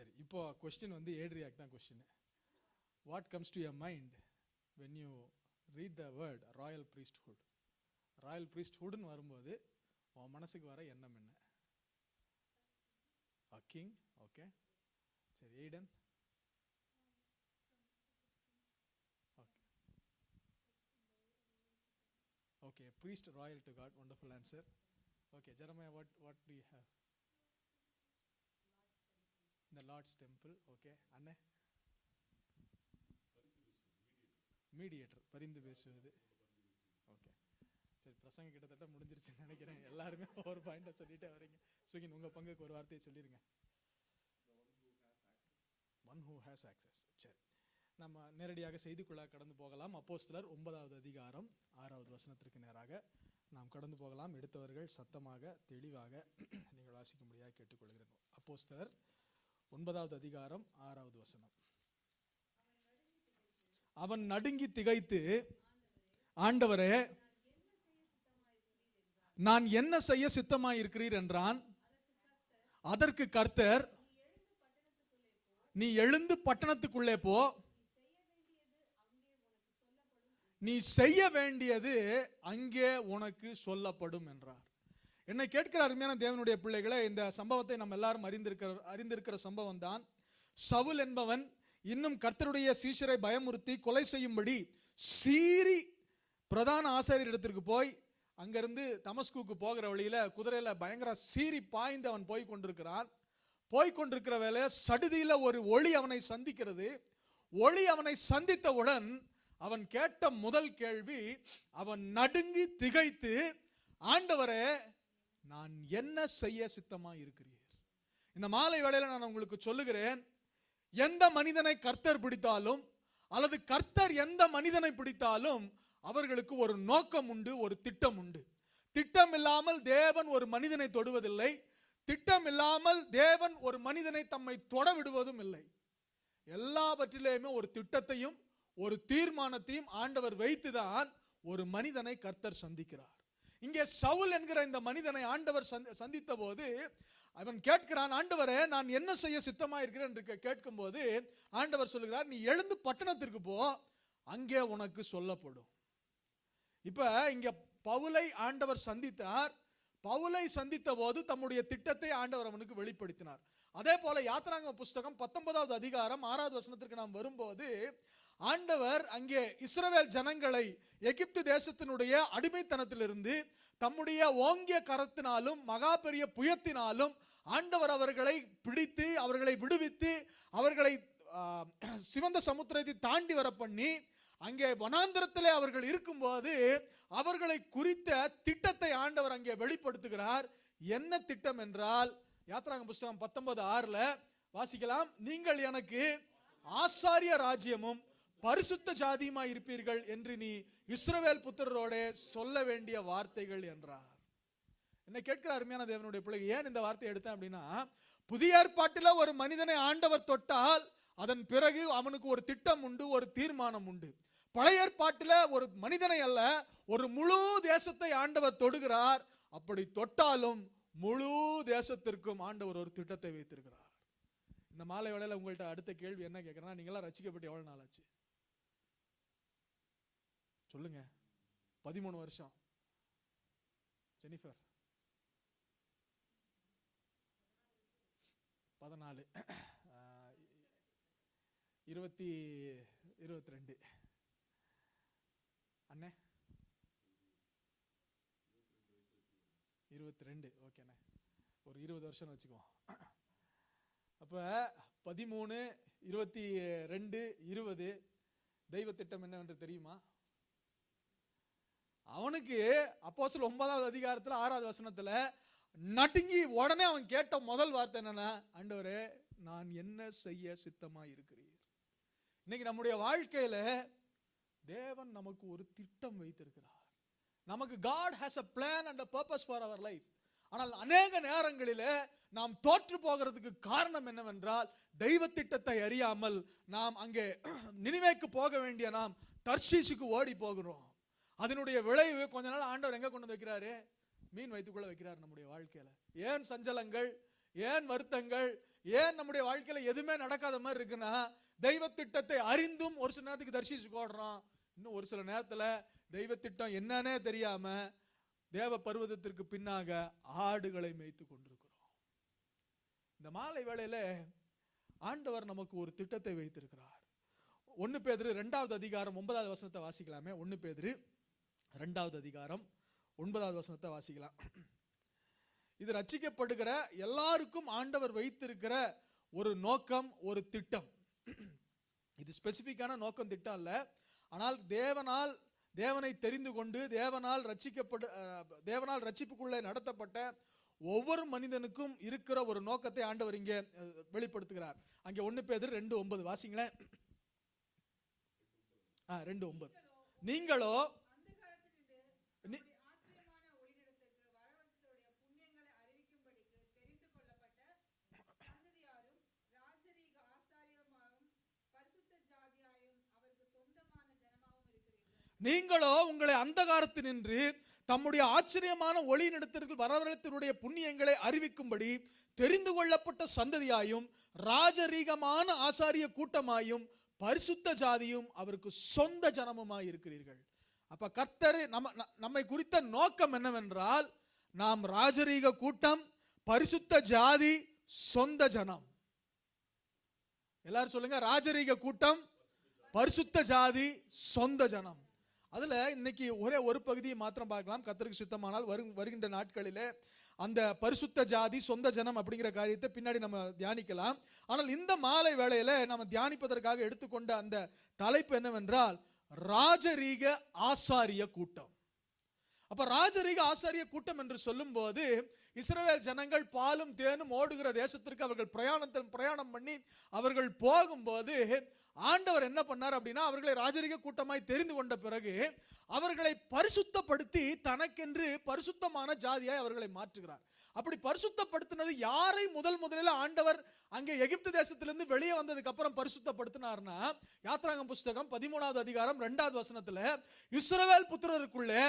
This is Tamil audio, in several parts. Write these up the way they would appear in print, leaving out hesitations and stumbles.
சரி, இப்போ கொஸ்டின் வந்து ஏட்ரியாக் தான் question. What comes to your mind when you read the word royal priesthood? Royal priesthoodன்னு வரும்போது உன் மனசுக்கு வர எண்ணம் என்ன? A king, okay. சரி, Aden. Okay, priest royal to God, wonderful answer. Okay, Jeremiah, what do you have? The Lord's temple, okay. Anne? Mediator, பரிந்து பேசுவது. ஓகே, சரி, பிரசங்க கிட்டத்தட்ட முடிஞ்சிருச்சுன்னு நினைக்கிறேன். எல்லாருமே ஒரு பாயிண்ட சொல்லிட்டே வரீங்க. சுகின், உங்க பங்குக்கு ஒரு வார்த்தையை சொல்லிருங்க. One who has access. சரி, நம்ம நேரடியாக செய்திக்குள்ளாக கடந்து போகலாம். அப்போஸ்தலர் 9வது அதிகாரம் 6வது வசனத்திற்கு நேராக நாம் கடந்து போகலாம். எடுத்தவர்கள் சத்தமாக தெளிவாக நீங்கள் வாசிக்க முடியாது கேட்டுக்கொள்கிறேன். அப்போஸ்தலர் 9வது அதிகாரம் 6வது வசனம். அவன் நடுங்கி திகைத்து, ஆண்டவரே, நான் என்ன செய்ய சித்தமாய் இருக்கிறீர் என்றான். அதற்கு கர்த்தர், நீ எழுந்து பட்டணத்துக்குள்ளே போ, நீ செய்ய வேண்டியது அங்கே உனக்கு சொல்லப்படும் என்றார். என்னை கேட்கிற அருமையான தேவனுடைய பிள்ளைகளே, இந்த சம்பவத்தை நம்ம எல்லாரும் அறிந்திருக்கிற சம்பவம் தான். சவுல் என்பவன் இன்னும் கர்த்தருடைய சீஷரை பயமுறுத்தி கொலை செய்யும்படி சீறி பிரதான ஆசாரியர் இடத்திற்கு போய், அங்கிருந்து தமஸ்குக்கு போகிற வழியில குதிரையில பயங்கர சீறி பாய்ந்து அவன் போய்கொண்டிருக்கிற வேலை சடுதியில ஒரு ஒளி அவனை சந்திக்கிறது. ஒளி அவனை சந்தித்தவுடன் அவன் கேட்ட முதல் கேள்வி, அவன் நடுங்கி திகைத்து, ஆண்டவரே, நான் என்ன செய்ய சித்தமா இருக்கிறீர்? இந்த மாலை வேளையில நான் உங்களுக்கு சொல்லுகிறேன், எந்த மனிதனை கர்த்தர் பிடித்தாலும் அல்லது கர்த்தர் எந்த மனிதனை பிடித்தாலும் அவர்களுக்கு ஒரு நோக்கம் உண்டு, ஒரு திட்டம் உண்டு. திட்டம் இல்லாமல் தேவன் ஒரு மனிதனை தொடுவதில்லை. திட்டம் இல்லாமல் தேவன் ஒரு மனிதனை தம்மை தொட விடுவதும் இல்லை. எல்லாவற்றிலேயுமே ஒரு திட்டத்தையும் ஒரு தீர்மானத்தையும் ஆண்டவர் வைத்துதான் ஒரு மனிதனை கர்த்தர் சந்திக்கிறார். இங்கே சவுல் என்கிற இந்த மனிதனை ஆண்டவர் சந்தித்த போது அவன் கேட்கிறான், ஆண்டவரே, நான் என்ன செய்ய சித்தமா இருக்கிறேன் என்று கேட்கும் போது ஆண்டவர் சொல்லுகிறார், நீ எழுந்து பட்டணத்திற்கு போ, அங்கே உனக்கு சொல்லப்படும். இப்ப இங்க பவுலை ஆண்டவர் சந்தித்தார். பவுலை சந்தித்த போது தம்முடைய திட்டத்தை ஆண்டவர் அவனுக்கு வெளிப்படுத்தினார். அதே போல யாத்திராகம புஸ்தகம் 19வது அதிகாரம் 6வது வசனத்திற்கு நாம் வரும்போது ஆண்டவர் அங்கே இஸ்ரவேல் ஜனங்களை எகிப்து தேசத்தினுடைய அடிமைத்தனத்திலிருந்து தம்முடைய ஓங்கிய கரத்தினாலும் மகா பெரிய புயத்தினாலும் ஆண்டவர் அவர்களை பிடித்து அவர்களை விடுவித்து அவர்களை சிவந்த சமுத்திரத்தை தாண்டி வர பண்ணி அங்கே வனாந்தரத்திலே அவர்கள் இருக்கும்போது அவர்களை குறித்த திட்டத்தை ஆண்டவர் அங்கே வெளிப்படுத்துகிறார். என்ன திட்டம் என்றால், யாத்திராகம புஸ்தகம் 19:6 வாசிக்கலாம். நீங்கள் எனக்கு ஆசாரிய ராஜ்யமும் பரிசுத்த ஜாதியுமாய் இருப்பீர்கள் என்று நீ இஸ்ரவேல் புத்திரரோட சொல்ல வேண்டிய வார்த்தைகள் என்றார். என்ன கேட்கிற அருமையான தேவனுடைய பிள்ளை, ஏன் இந்த வார்த்தை எடுத்தேன் அப்படின்னா, புதிய ஏற்பாட்டில் ஒரு மனிதனை ஆண்டவர் தொட்டால் அதன் பிறகு அவனுக்கு ஒரு திட்டம் உண்டு, ஒரு தீர்மானம் உண்டு. பழைய ஏற்பாட்டில் ஒரு மனிதனை அல்ல, ஒரு முழு தேசத்தை ஆண்டவர் தொடுகிறார். அப்படி தொட்டாலும் முழு தேசத்திற்கும் ஆண்டவர் ஒரு திட்டத்தை வைத்திருக்கிறார். இந்த மாலை வேளையில உங்கள்கிட்ட அடுத்த கேள்வி என்ன கேட்கிறேன்னா, நீங்களாம் ரட்சிக்கப்பட்டு எவ்வளவு நாள் ஆச்சு சொல்லுங்க? 13 வருஷம். ஜெனிஃபர் 14, 22, அண்ணே 22. ஓகேண்ணே, ஒரு 20 வருஷம் வச்சுக்குவோம். அப்ப 13, 22, 20 தெய்வ திட்டம் என்னவென்று தெரியுமா? அவனுக்கு அப்போஸ்தலர் 9வது அதிகாரத்தில் 6வது வசனத்துல நடுங்கி உடனே அவன் கேட்ட முதல் வார்த்தை என்னன்னா, ஆண்டவரே, நான் என்ன செய்ய சித்தமா இருக்கிறீர்? இன்னைக்கு நம்முடைய வாழ்க்கையில தேவன் நமக்கு ஒரு திட்டம் வைத்திருக்கிறார். நமக்கு God has a plan and a purpose for our life. ஆனால் அநேக நேரங்களிலே நாம் தோற்று போகிறதுக்கு காரணம் என்னவென்றால், தெய்வ திட்டத்தை அறியாமல் நாம் அங்கே நினிவேக்கு போக வேண்டிய நாம் தர்ஷீசுக்கு ஓடி போகிறோம். அதனுடைய விளைவு கொஞ்ச நாள் ஆண்டவர் எங்க கொண்டு வைக்கிறாரு? மீன் வயிற்றுக்குள்ள வைக்கிறார் நம்முடைய வாழ்க்கையில. ஏன் சஞ்சலங்கள், ஏன் வருத்தங்கள், ஏன் நம்முடைய வாழ்க்கையில எதுவுமே நடக்காத மாதிரி இருக்குன்னா, தெய்வ திட்டத்தை அறிந்தும் ஒரு சில நேரத்துக்கு தரிசிச்சு போடுறோம். இன்னும் ஒரு சில நேரத்துல தெய்வ திட்டம் என்னன்னே தெரியாம தேவ பர்வதத்திற்கு பின்னாக ஆடுகளை மேய்த்து கொண்டிருக்கிறோம். இந்த மாலை வேளையில ஆண்டவர் நமக்கு ஒரு திட்டத்தை வைத்திருக்கிறார். 1 பேதுரு 2வது அதிகாரம் 9வது வசனத்தை வாசிக்கலாமே. 1 பேதுரு 2வது அதிகாரம் 9வது வசனத்தை வாசிக்கலாம். இது ரட்சிக்கப்படுகிற எல்லாருக்கும் ஆண்டவர் வைத்திருக்கிற ஒரு நோக்கம், ஒரு திட்டம். இது ஸ்பெசிபிக்கான நோக்கம், திட்டம் அல்ல. ஆனால் தேவனை தெரிந்து கொண்டு தேவனால் ரட்சிப்புக்குள்ளே நடத்தப்பட்ட ஒவ்வொரு மனிதனுக்கும் இருக்கிற ஒரு நோக்கத்தை ஆண்டவர் இங்கே வெளிப்படுத்துகிறார். அங்கே 1 பேதுரு 2:9 வாசிங்களேன். 2:9 நீங்களோ உங்களை அந்தகாரத்தினின்று தம்முடைய ஆச்சரியமான ஒளியினிடத்திற்கு வரவழைத்தவருடைய புண்ணியங்களை அறிவிக்கும்படி தெரிந்து கொள்ளப்பட்ட சந்ததியாயும் ராஜரீகமான ஆசாரிய கூட்டமாயும் பரிசுத்த ஜாதியும் அவருக்கு சொந்த ஜனமுமாய் இருக்கிறீர்கள். அப்ப கர்த்தர் நம்மை குறித்த நோக்கம் என்னவென்றால், நாம் ராஜரீக கூட்டம், பரிசுத்த ஜாதி, சொந்த ஜனம். எல்லாரும் சொல்லுங்க, ராஜரீக கூட்டம், பரிசுத்த ஜாதி, சொந்த ஜனம். அதுல இன்னைக்கு ஒரே ஒரு பகுதியை மாத்திரம் பார்க்கலாம். கர்த்தருக்கு சித்தமானால் வருகின்ற நாட்களிலே அந்த பரிசுத்த ஜாதி, சொந்த ஜனம் அப்படிங்கிற காரியத்தை பின்னாடி நம்ம தியானிக்கலாம். ஆனால் இந்த மாலை வேளையில நம்ம தியானிப்பதற்காக எடுத்துக்கொண்ட அந்த தலைப்பு என்னவென்றால், ராஜரீக ஆசாரிய கூட்டம். அப்ப ராஜரீக ஆசாரிய கூட்டம் என்று சொல்லும் போது, இஸ்ரவேல் ஜனங்கள் பாலும் தேனும் ஓடுகிற தேசத்திற்கு அவர்கள் பிரயாணம் பண்ணி அவர்கள் போகும்போது ஆண்டவர் என்ன பண்ணார் அப்படின்னா, அவர்களை ராஜரீக கூட்டமாய் தெரிந்து கொண்ட பிறகு அவர்களை பரிசுத்தப்படுத்தி தனக்கென்று பரிசுத்தமான ஜாதியாய் அவர்களை மாற்றுகிறார். அப்படி பரிசுத்தப்படுத்தினது யாரை முதலில் ஆண்டவர் அங்கே எகிப்து தேசத்திலிருந்து வெளியே வந்ததுக்கு அப்புறம் பரிசுத்தப்படுத்தினார்னா, யாத்ராகமம் புஸ்தகம் 13வது அதிகாரம் 2வது வசனத்துல, இஸ்ரவேல் புத்திரருக்குள்ளே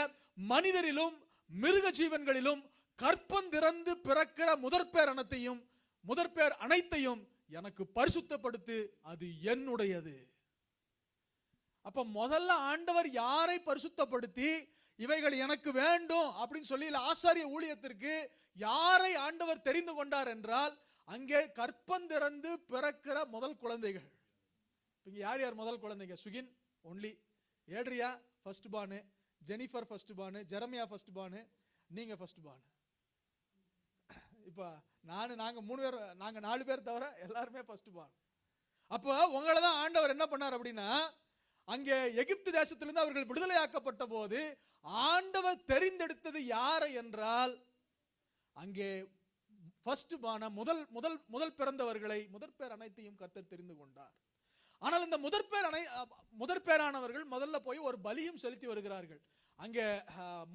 மனிதரிலும் மிருக ஜீவன்களிலும் கற்பந்திறந்து பிறக்கிற முதற்பேர் அனைத்தையும் எனக்கு பரிசுத்தப்படுத்து, அது என்னுடையது. அப்ப முதல்ல ஆண்டவர் யாரை பரிசுத்தப்படுத்தி இவைகள் எனக்கு வேண்டும் அப்படின்னு சொல்லி ஆசாரிய ஊழியத்திற்கு யாரை ஆண்டவர் தெரிந்து கொண்டார் என்றால், அங்கே கற்பந்திறந்து பிறக்கிற முதல் குழந்தைகள். இங்க யார் முதல் குழந்தைங்க? Sukin only, Adria first born, Jennifer first born, Jeremiah first born, நீங்க ஃபர்ஸ்ட் பார்ன். இப்ப நாங்க 4 பேர் தவிர எல்லாருமே ஃபர்ஸ்ட் பார்ன். அப்போ உங்களை தான் ஆண்டவர் என்ன பண்ணார் அப்படின்னா, அங்கே எகிப்து தேசத்திலிருந்து அவர்கள் விடுதலையாக்கப்பட்ட போது ஆண்டவர் தெரிந்தெடுத்தது யாரை என்றால், அங்கே ஃபர்ஸ்ட் பார்ன், முதல் பிறந்தவர்களை, முதற்பேர் அனைத்தையும் கர்த்தர் தெரிந்து கொண்டார். ஆனால் இந்த முதற்பேரானவர்கள் முதல்ல போய் ஒரு பலியும் செலுத்தி வருகிறார்கள். அங்கே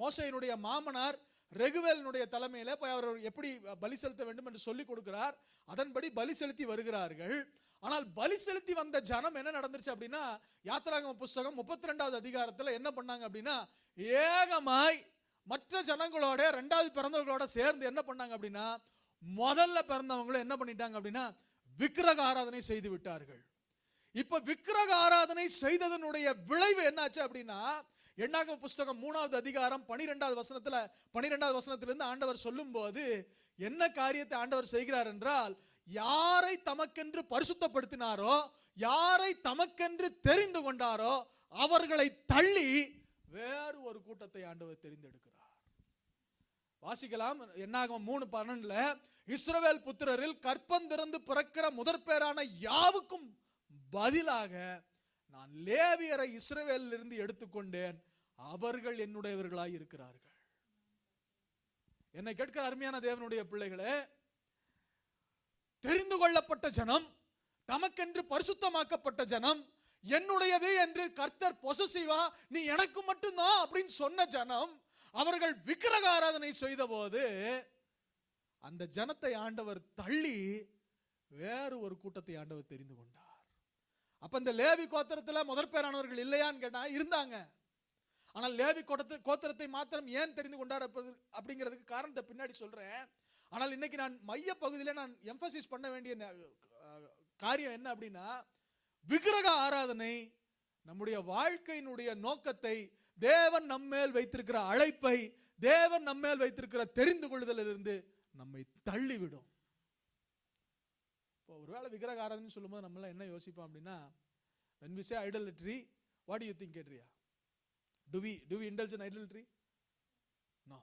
மோசேயினுடைய மாமனார் ரெகுவேலினுடைய தலைமையில போய் அவர் எப்படி பலி செலுத்த வேண்டும் என்று சொல்லிக் கொடுக்கிறார். அதன்படி பலி செலுத்தி வருகிறார்கள். ஆனால் பலி செலுத்தி வந்த ஜனம் என்ன நடந்துருச்சு அப்படின்னா, யாத்ராகம புஸ்தகம் 32வது அதிகாரத்துல என்ன பண்ணாங்க அப்படின்னா, ஏகமாய் மற்ற ஜனங்களோட 2வது பிறந்தவர்களோட சேர்ந்து என்ன பண்ணாங்க அப்படின்னா, முதல்ல பிறந்தவங்களும் என்ன பண்ணிட்டாங்க அப்படின்னா, விக்கிரக ஆராதனை செய்து விட்டார்கள். இப்ப விக்கிரக ஆராதனை செய்ததனுடைய விளைவு என்னாச்சு அப்படின்னா, எண்ணாகம புஸ்தகம் 3வது அதிகாரம் 12வது வசனத்திலிருந்து ஆண்டவர் சொல்லும் போது என்ன காரியத்தை ஆண்டவர் செய்கிறார் என்றால், யாரை தமக்கென்று பரிசுத்தப்படுத்தினாரோ, யாரை தமக்கென்று தெரிந்து கொண்டாரோ அவர்களை தள்ளி வேறு ஒரு கூட்டத்தை ஆண்டவர் தெரிந்தெடுக்கிறார். வாசிக்கலாம். எண்ணாகமம் 3:12, இஸ்ரவேல் புத்திரரில் கற்பந்திறந்து பிறக்கிற முதற்பேரான யாவுக்கும் பதிலாக நான் லேவியரை இஸ்ரவேலில் இருந்து எடுத்துக்கொண்டேன், அவர்கள் என்னுடையவர்களாய் இருக்கிறார்கள். என்னை கேட்கிற அருமையான தேவனுடைய பிள்ளைகளே, தெரிந்து கொள்ளப்பட்ட ஜனம், தமக்கென்று பரிசுத்தமாக்கப்பட்ட ஜனம், என்னுடையது என்று கர்த்தர் பொசசிவா நீ எனக்கு மட்டும்தான் அப்படின்னு சொன்ன ஜனம், அவர்கள் விக்கிரக ஆராதனை செய்த போது அந்த ஜனத்தை ஆண்டவர் தள்ளி வேறு ஒரு கூட்டத்தை ஆண்டவர் தெரிந்து கொண்டார். அப்ப இந்த லேவி கோத்திரத்துல முதற்பேரானவர்கள் இல்லையான்னு கேட்டா இருந்தாங்க. ஆனால் லேவி கோத்திரத்தை மாத்திரம் ஏன் தெரிந்து கொண்டார் அப்படிங்கிறதுக்கு காரணத்தை பின்னாடி சொல்றேன். ஆனால் இன்னைக்கு நான் மைய பகுதியில நான் எம்பசிஸ் பண்ண வேண்டிய காரியம் என்ன அப்படின்னா, விக்கிரக ஆராதனை நம்முடைய வாழ்க்கையினுடைய நோக்கத்தை, தேவன் நம்மேல் வைத்திருக்கிற அழைப்பை, தேவன் நம்மேல் வைத்திருக்கிற தெரிந்து கொள்ளுதலிலிருந்து நம்மை தள்ளிவிடும். ஒருவேளை விக்கிரக ஆராதனை சொல்லும்போது நம்ம எல்லாம் என்ன யோசிப்போம் அப்படின்னா, when we say idolatry, what do you think, Adria? Do we indulge in idolatry? No.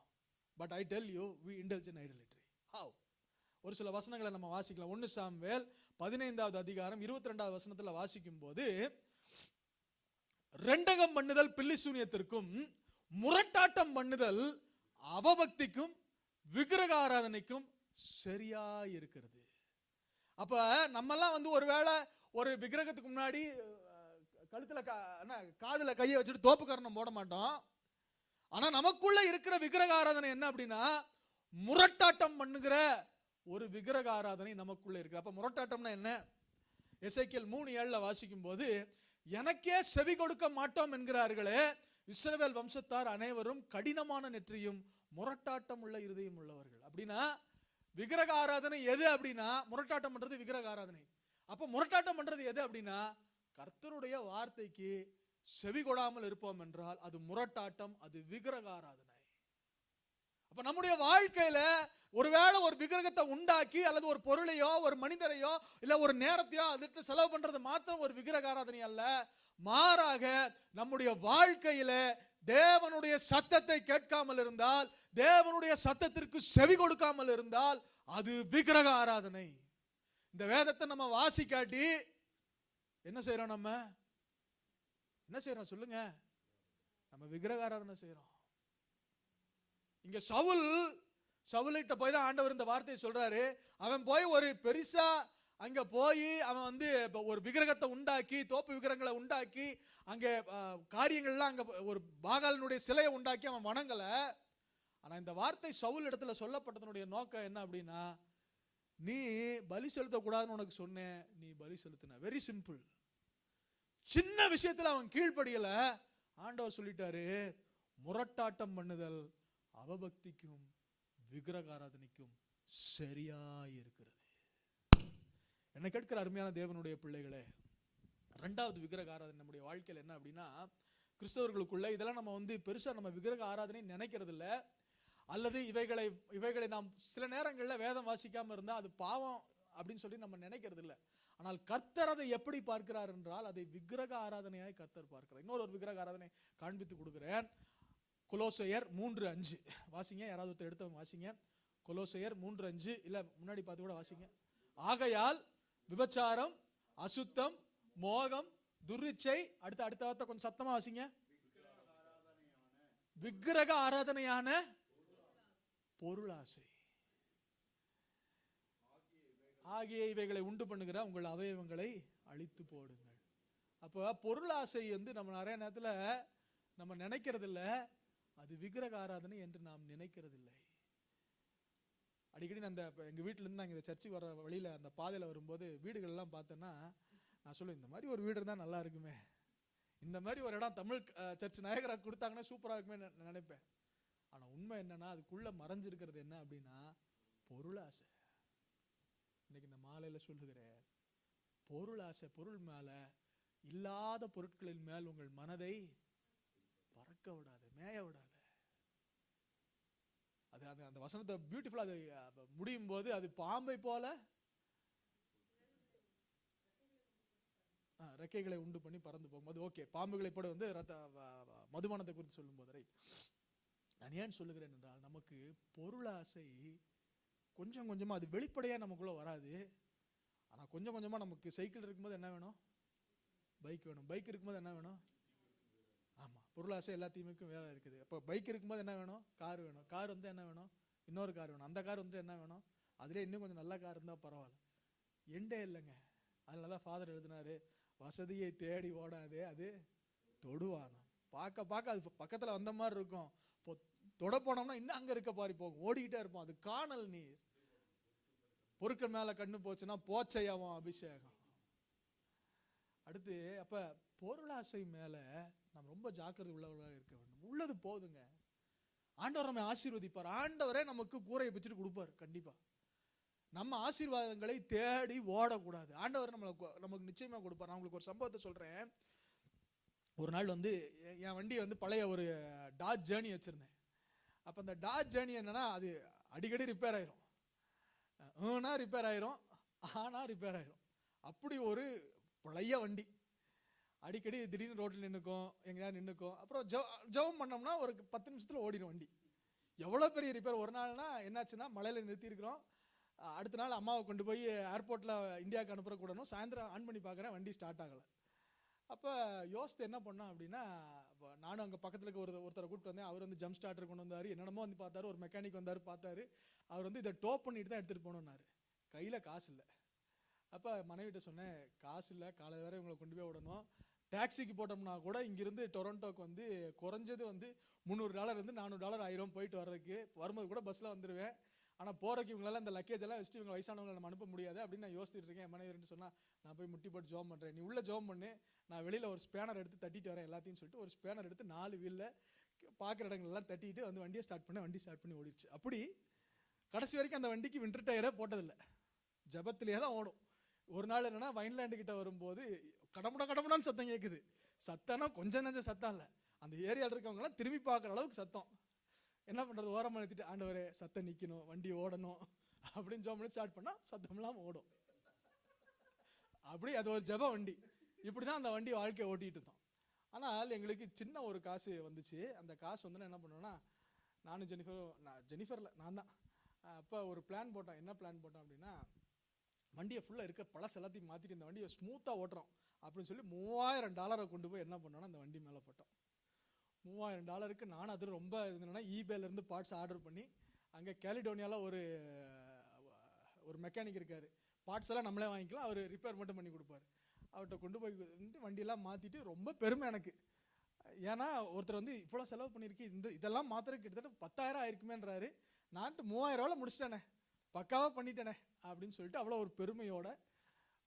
But I tell you, we indulge in idolatry. How? ஒரு சில வசனங்களை நம்ம வாசிக்கலாம். 1 சாமுவேல் 15வது அதிகாரம் 22வது வசனத்துல வாசிக்கும் போது, ரெண்டகம் பண்ணுதல் பில்லிசூனியத்திற்கும் முரட்டாட்டம் பண்ணுதல் அவபக்திக்கும் விக்கிரக ஆராதனைக்கும் சரியா இருக்கிறது. அப்ப நம்ம எல்லாம் ஒருவேளை ஒரு விக்கிரகத்துக்கு முன்னாடி கழுத்துல காதுல கையை வச்சுட்டு தோப்பு கரணம் போட மாட்டோம். ஆனா நமக்குள்ள இருக்கிற விக்கிரக ஆராதனை என்ன அப்படின்னா, முரட்டாட்டம் பண்ணுகிற ஒரு விக்கிரக ஆராதனை நமக்குள்ள இருக்கு. அப்ப முரட்டாட்டம்னா என்ன? எசேக்கியேல் 3:7 வாசிக்கும் போது, எனக்கே செவி கொடுக்க மாட்டோம் என்கிறார்களே, இஸ்ரவேல் வம்சத்தார் அனைவரும் கடினமான நெற்றியும் முரட்டாட்டம் உள்ள இருதயம் உள்ளவர்கள். அப்படின்னா விக்கிரக ஆராதனை எது அப்படின்னா, முரட்டாட்டம் பண்றது விக்கிரக ஆராதனை. அப்ப முரட்டாட்டம் பண்றது எது அப்படின்னா, கர்த்தருடைய வார்த்தைக்கு செவி கொடாமல் இருப்போம் என்றால் அது முரட்டாட்டம், அது விக்கிரக ஆராதனை. அப்ப நம்முடைய வாழ்க்கையில ஒருவேளை ஒரு விக்கிரகத்தை உண்டாக்கி அல்லது ஒரு பொருளையோ ஒரு மனிதரையோ இல்ல ஒரு நேரத்தையோ அதற்கு செலவு பண்றது மாத்திரம் ஒரு விக்கிரக ஆராதனை அல்ல. மாறாக நம்முடைய வாழ்க்கையில தேவனுடைய சத்தத்தை கேட்காமல் இருந்தால், தேவனுடைய சத்தத்திற்கு செவி கொடுக்காமல் இருந்தால் அது விக்கிரக ஆராதனை. இந்த வேதத்தை நம்ம வாசிக்காட்டி என்ன செய்யறோம்? நம்ம என்ன செய்யறோம் சொல்லுங்க? நம்ம விக்கிரக ஆராதனை செய்யறோம். இங்க சவுல்கிட்ட போய் தான் ஆண்டவர் இந்த வார்த்தையை சொல்றாரு. அவன் போய் ஒரு பெருசா அங்க போய் அவன் ஒரு விக்கிரகத்தை உண்டாக்கி, தோப்பு விக்கிரகங்களை உண்டாக்கி, அங்க காரியங்கள்லாம் அங்க ஒரு பாகாலினுடைய சிலையை உண்டாக்கி அவன் வணங்கல. ஆனா இந்த வார்த்தை சவுல் இடத்துல சொல்லப்பட்டதனுடைய நோக்கம் என்ன அப்படின்னா, நீ பலி செலுத்த கூடாதுன்னு உனக்கு சொன்னேன், நீ பலி செலுத்தின. Very simple. சின்ன விஷயத்துல அவன் கீழ்ப்படியல. ஆண்டவர் சொல்லிட்டாரு, முரட்டாட்டம் பண்ணுதல் அவபக்திக்கும் விக்கிரக ஆராதனைக்கும் சரியா இருக்கிறது. என்னை கேட்கிற அருமையான தேவனுடைய பிள்ளைகளே, ரெண்டாவது விக்கிரக ஆராதனை நம்முடைய வாழ்க்கையில் என்ன அப்படின்னா, கிறிஸ்தவர்களுக்குள்ள இதெல்லாம் நம்ம பெருசா நம்ம விக்கிரக ஆராதனை நினைக்கிறது இல்லை. அல்லது இவைகளை நாம் சில நேரங்களில் வேதம் வாசிக்காம இருந்தா அது பாவம் அப்படின்னு சொல்லி நம்ம நினைக்கிறது இல்லை. ஆனால் கர்த்தர் அதை எப்படி பார்க்கிறார் என்றால், அதை விக்கிரக ஆராதனையாய் கர்த்தர் பார்க்கிறார். இன்னொரு விக்கிரக ஆராதனை காண்பித்து கொடுக்கிறேன். கொலோசையர் 3:5 வாசிங்க. யாராவது ஒருத்தர் எடுத்தவங்க வாசிங்க. கொலோசையர் 3:5 இல்ல முன்னாடி பார்த்து கூட வாசிங்க. ஆகையால் விபச்சாரம், அசுத்தம், மோகம், துர்ரிச்சை, அடுத்த வார்த்தை கொஞ்சம் சத்தமா வாசிங்க. விக்கிரக ஆராதனையான பொருளாசை ஆகிய இவைகளை உண்டு பண்ணுகிற உங்கள் அவயவங்களை அழித்து போடுங்கள். அப்ப பொருளாசை நம்ம நிறைய நேரத்துல நம்ம நினைக்கிறது இல்ல, அது விக்கிரக ஆராதனை என்று நாம் நினைக்கிறது இல்லை. அடிக்கடி நான் எங்க வீட்டுல இருந்து நாங்க இந்த சர்ச்சுக்கு வர வழியில அந்த பாதையில வரும்போது வீடுகள் எல்லாம் பார்த்தேன்னா, நான் சொல்லுவேன், இந்த மாதிரி ஒரு வீடு இருந்தா நல்லா இருக்குமே, இந்த மாதிரி ஒரு இடம் தமிழ் சர்ச் நயகரா கொடுத்தாங்கன்னா சூப்பரா இருக்குமே நினைப்பேன். ஆனா உண்மை என்னன்னா, அதுக்குள்ள மறைஞ்சிருக்கிறது என்ன அப்படின்னா, பொருளாசை. இன்னைக்கு இந்த மாலையில சொல்லுகிறேன், பொருளாசை, பொருள் மேல, இல்லாத பொருட்களின் மேல் உங்கள் மனதை பறக்க விடாது, மேய விடாது. அது அந்த வசனத்தை பியூட்டிஃபுல்லா அது முடியும் போது, அது பாம்பை போல ரெக்கைகளை உண்டு பண்ணி பறந்து போகும்போது, ஓகே, பாம்புகளை போட மதுபானத்தை குறித்து சொல்லும் போது, ரைட். நான் ஏன் சொல்லுகிறேன் என்றால், நமக்கு பொருளாசை கொஞ்சம் கொஞ்சமா அது வெளிப்படையா நமக்குள்ள வராது. ஆனா கொஞ்சம் கொஞ்சமா நமக்கு சைக்கிள் இருக்கும்போது என்ன வேணும்? பைக் வேணும். பைக் இருக்கும்போது என்ன வேணும்? ஆமா, பொருளாசை எல்லாத்தையுமே வேலை இருக்குது. அப்போ பைக் இருக்கும்போது என்ன வேணும்? கார் வேணும். கார் என்ன வேணும்? இன்னொரு கார் வேணும். அந்த கார் என்ன வேணும்? அதுலேயே இன்னும் கொஞ்சம் நல்ல கார் இருந்தால் பரவாயில்ல. எண்டே இல்லைங்க. அதனாலதான் ஃபாதர் எழுதினாரு, வசதியை தேடி ஓடாதே, அது தொடுவானம். பார்க்க அது பக்கத்துல வந்த மாதிரி இருக்கும், தொட போனோம்னா இன்னும் அங்க இருக்க பாரி போகும், ஓடிக்கிட்டே இருப்போம். அது காணல் நீர். பொருட்கள் மேல கண்ணு போச்சுன்னா போச்சையாவும் அபிஷேகம். அடுத்து அப்ப பொருளாசை மேல நாம் ரொம்ப ஜாக்கிரதை உள்ளவர்களாக இருக்க வேண்டும். உள்ளது போதுங்க. ஆண்டவர் நம்மை ஆசீர்வதிப்பார். ஆண்டவரே நமக்கு கூரையை பிச்சுட்டு கொடுப்பார். கண்டிப்பா நம்ம ஆசீர்வாதங்களை தேடி ஓடக்கூடாது. ஆண்டவர் நமக்கு நிச்சயமா கொடுப்பார். நான் உங்களுக்கு ஒரு சம்பவத்தை சொல்றேன். ஒரு நாள் என் வண்டி பழைய ஒரு டாஜ் ஜேர்னி வச்சிருந்தேன். அப்ப அந்த டாஜ் ஜேர்னி என்னன்னா, அது அடிக்கடி ரிப்பேர் ஆயிரும். ரிப்பேர் ஆயிரும், ஆனா ரிப்பேர் ஆயிரும். அப்படி ஒரு பழைய வண்டி. அடிக்கடி திடீர்னு ரோட்டில் நின்றுக்கும், எங்கேயாவது நின்றுக்கும். அப்புறம் ஜெபம் பண்ணோம்னா ஒரு 10 நிமிஷத்தில் ஓடிடும் வண்டி. எவ்வளோ பெரிய ரிப்பேர். ஒரு நாள்னா என்னாச்சுன்னா, மலையில் நிறுத்தியிருக்கிறோம். அடுத்த நாள் அம்மாவை கொண்டு போய் ஏர்போர்ட்டில் இந்தியாவுக்கு அனுப்புறக்கூடணும். சாயந்தரம் ஆன் பண்ணி பார்க்குறேன், வண்டி ஸ்டார்ட் ஆகலை. அப்போ யோசித்து என்ன பண்ணோம் அப்படின்னா, நானும் அங்கே பக்கத்தில் இருக்க ஒருத்தரை கூப்பிட்டு வந்தேன். அவர் ஜம்ப் ஸ்டார்டர் கொண்டு வந்தார். என்னென்னமோ பார்த்தாரு. ஒரு மெக்கானிக் வந்தார், பார்த்தாரு. அவர் இதை டோ பண்ணிட்டு தான் எடுத்துகிட்டு போகணுன்னாரு. கையில் காசு இல்லை. அப்போ மனைவிட்ட சொன்னேன், காசு இல்லை, காலையில் வேற இவங்களை கொண்டு போய் விடணும். டாக்ஸிக்கு போட்டோம்னா கூட இங்கிருந்து டொரண்டோக்கு குறைஞ்சது $300 $400 ஆயிரும் போயிட்டு வர்றதுக்கு. வரும்போது கூட பஸ்ஸில் வந்துடுவேன். ஆனால் போகிறக்கு இவங்களால அந்த லக்கேஜ் எல்லாம் வச்சுட்டு இவங்க வயசானவங்களை நம்ம அனுப்ப முடியாது அப்படின்னு நான் யோசிச்சுட்டு இருக்கேன். என் மனைவி சொன்னா, நான் போய் முட்டி போட்டு ஜோம் பண்ணுறேன், நீ உள்ள ஜோம் பண்ணு, நான் வெளியில் ஒரு ஸ்பேனர் எடுத்து தட்டிட்டு வரேன் எல்லாத்தையும் சொல்லிட்டு ஒரு ஸ்பேனர் எடுத்து 4 வீலில் பார்க்குற இடங்கள்லாம் தட்டிட்டு வண்டியை ஸ்டார்ட் பண்ணேன். வண்டி ஸ்டார்ட் பண்ணி ஓடிடுச்சு. அப்படி கடைசி வரைக்கும் அந்த வண்டிக்கு விண்டர் டயரே போட்டதில்லை. ஜபத்திலேயே தான் ஓடும். ஒரு நாள் என்னன்னா, வைன்லேண்டு கிட்ட வரும்போது கடமுடான்னு சத்தம் கேட்குது. சத்தம்னா கொஞ்சம் நஞ்ச சத்தம் இல்லை, அந்த ஏரியாவில் இருக்கவங்கலாம் திரும்பி பார்க்குற அளவுக்கு சத்தம். என்ன பண்ணுறது, ஓரமாக நிறுத்திட்டு, ஆண்டவரே சத்தம் நிற்கணும், வண்டி ஓடணும் அப்படின்னு ஜோம் பண்ணி ஸ்டார்ட் பண்ணால் சத்தம்லாம் ஓடும். அப்படி அது ஒரு ஜப வண்டி. இப்படி தான் அந்த வண்டி வாழ்க்கையை ஓட்டிகிட்டு இருந்தோம். ஆனால் எங்களுக்கு சின்ன ஒரு காசு வந்துச்சு. அந்த காசு என்ன பண்ணோன்னா, நானும் ஜெனிஃபரில் நான் தான் அப்போ ஒரு பிளான் போட்டோம். என்ன பிளான் போட்டோம் அப்படின்னா, வண்டியை ஃபுல்லாக இருக்க பழசு எல்லாத்தையும் மாற்றிட்டு இந்த வண்டியை ஸ்மூத்தாக ஓட்டுறோம் அப்படின்னு சொல்லி $3000 கொண்டு போய் என்ன பண்ணோன்னா அந்த வண்டி மேலே போட்டோம். $3000 நானும் அது ரொம்ப என்னன்னா, ஈபேலேருந்து பார்ட்ஸ் ஆர்டர் பண்ணி, அங்கே கேலிடோனியாவில் ஒரு மெக்கானிக் இருக்கார். பார்ட்ஸ் எல்லாம் நம்மளே வாங்கிக்கலாம், அவர் ரிப்பேர் மட்டும் பண்ணி கொடுப்பார். அவர்கிட்ட கொண்டு போய் வண்டியெல்லாம் மாற்றிட்டு ரொம்ப பெருமை எனக்கு. ஏன்னா ஒருத்தர் இவ்வளோ செலவு பண்ணியிருக்கு, இதெல்லாம் மாத்திரம் கிட்டத்தட்ட 10,000 ஆயிருக்குமேன்றாரு. நான் $3000 முடிச்சிட்டேனே, பக்காவாக பண்ணிட்டேனே அப்படின்னு சொல்லிட்டு அவ்வளோ ஒரு பெருமையோட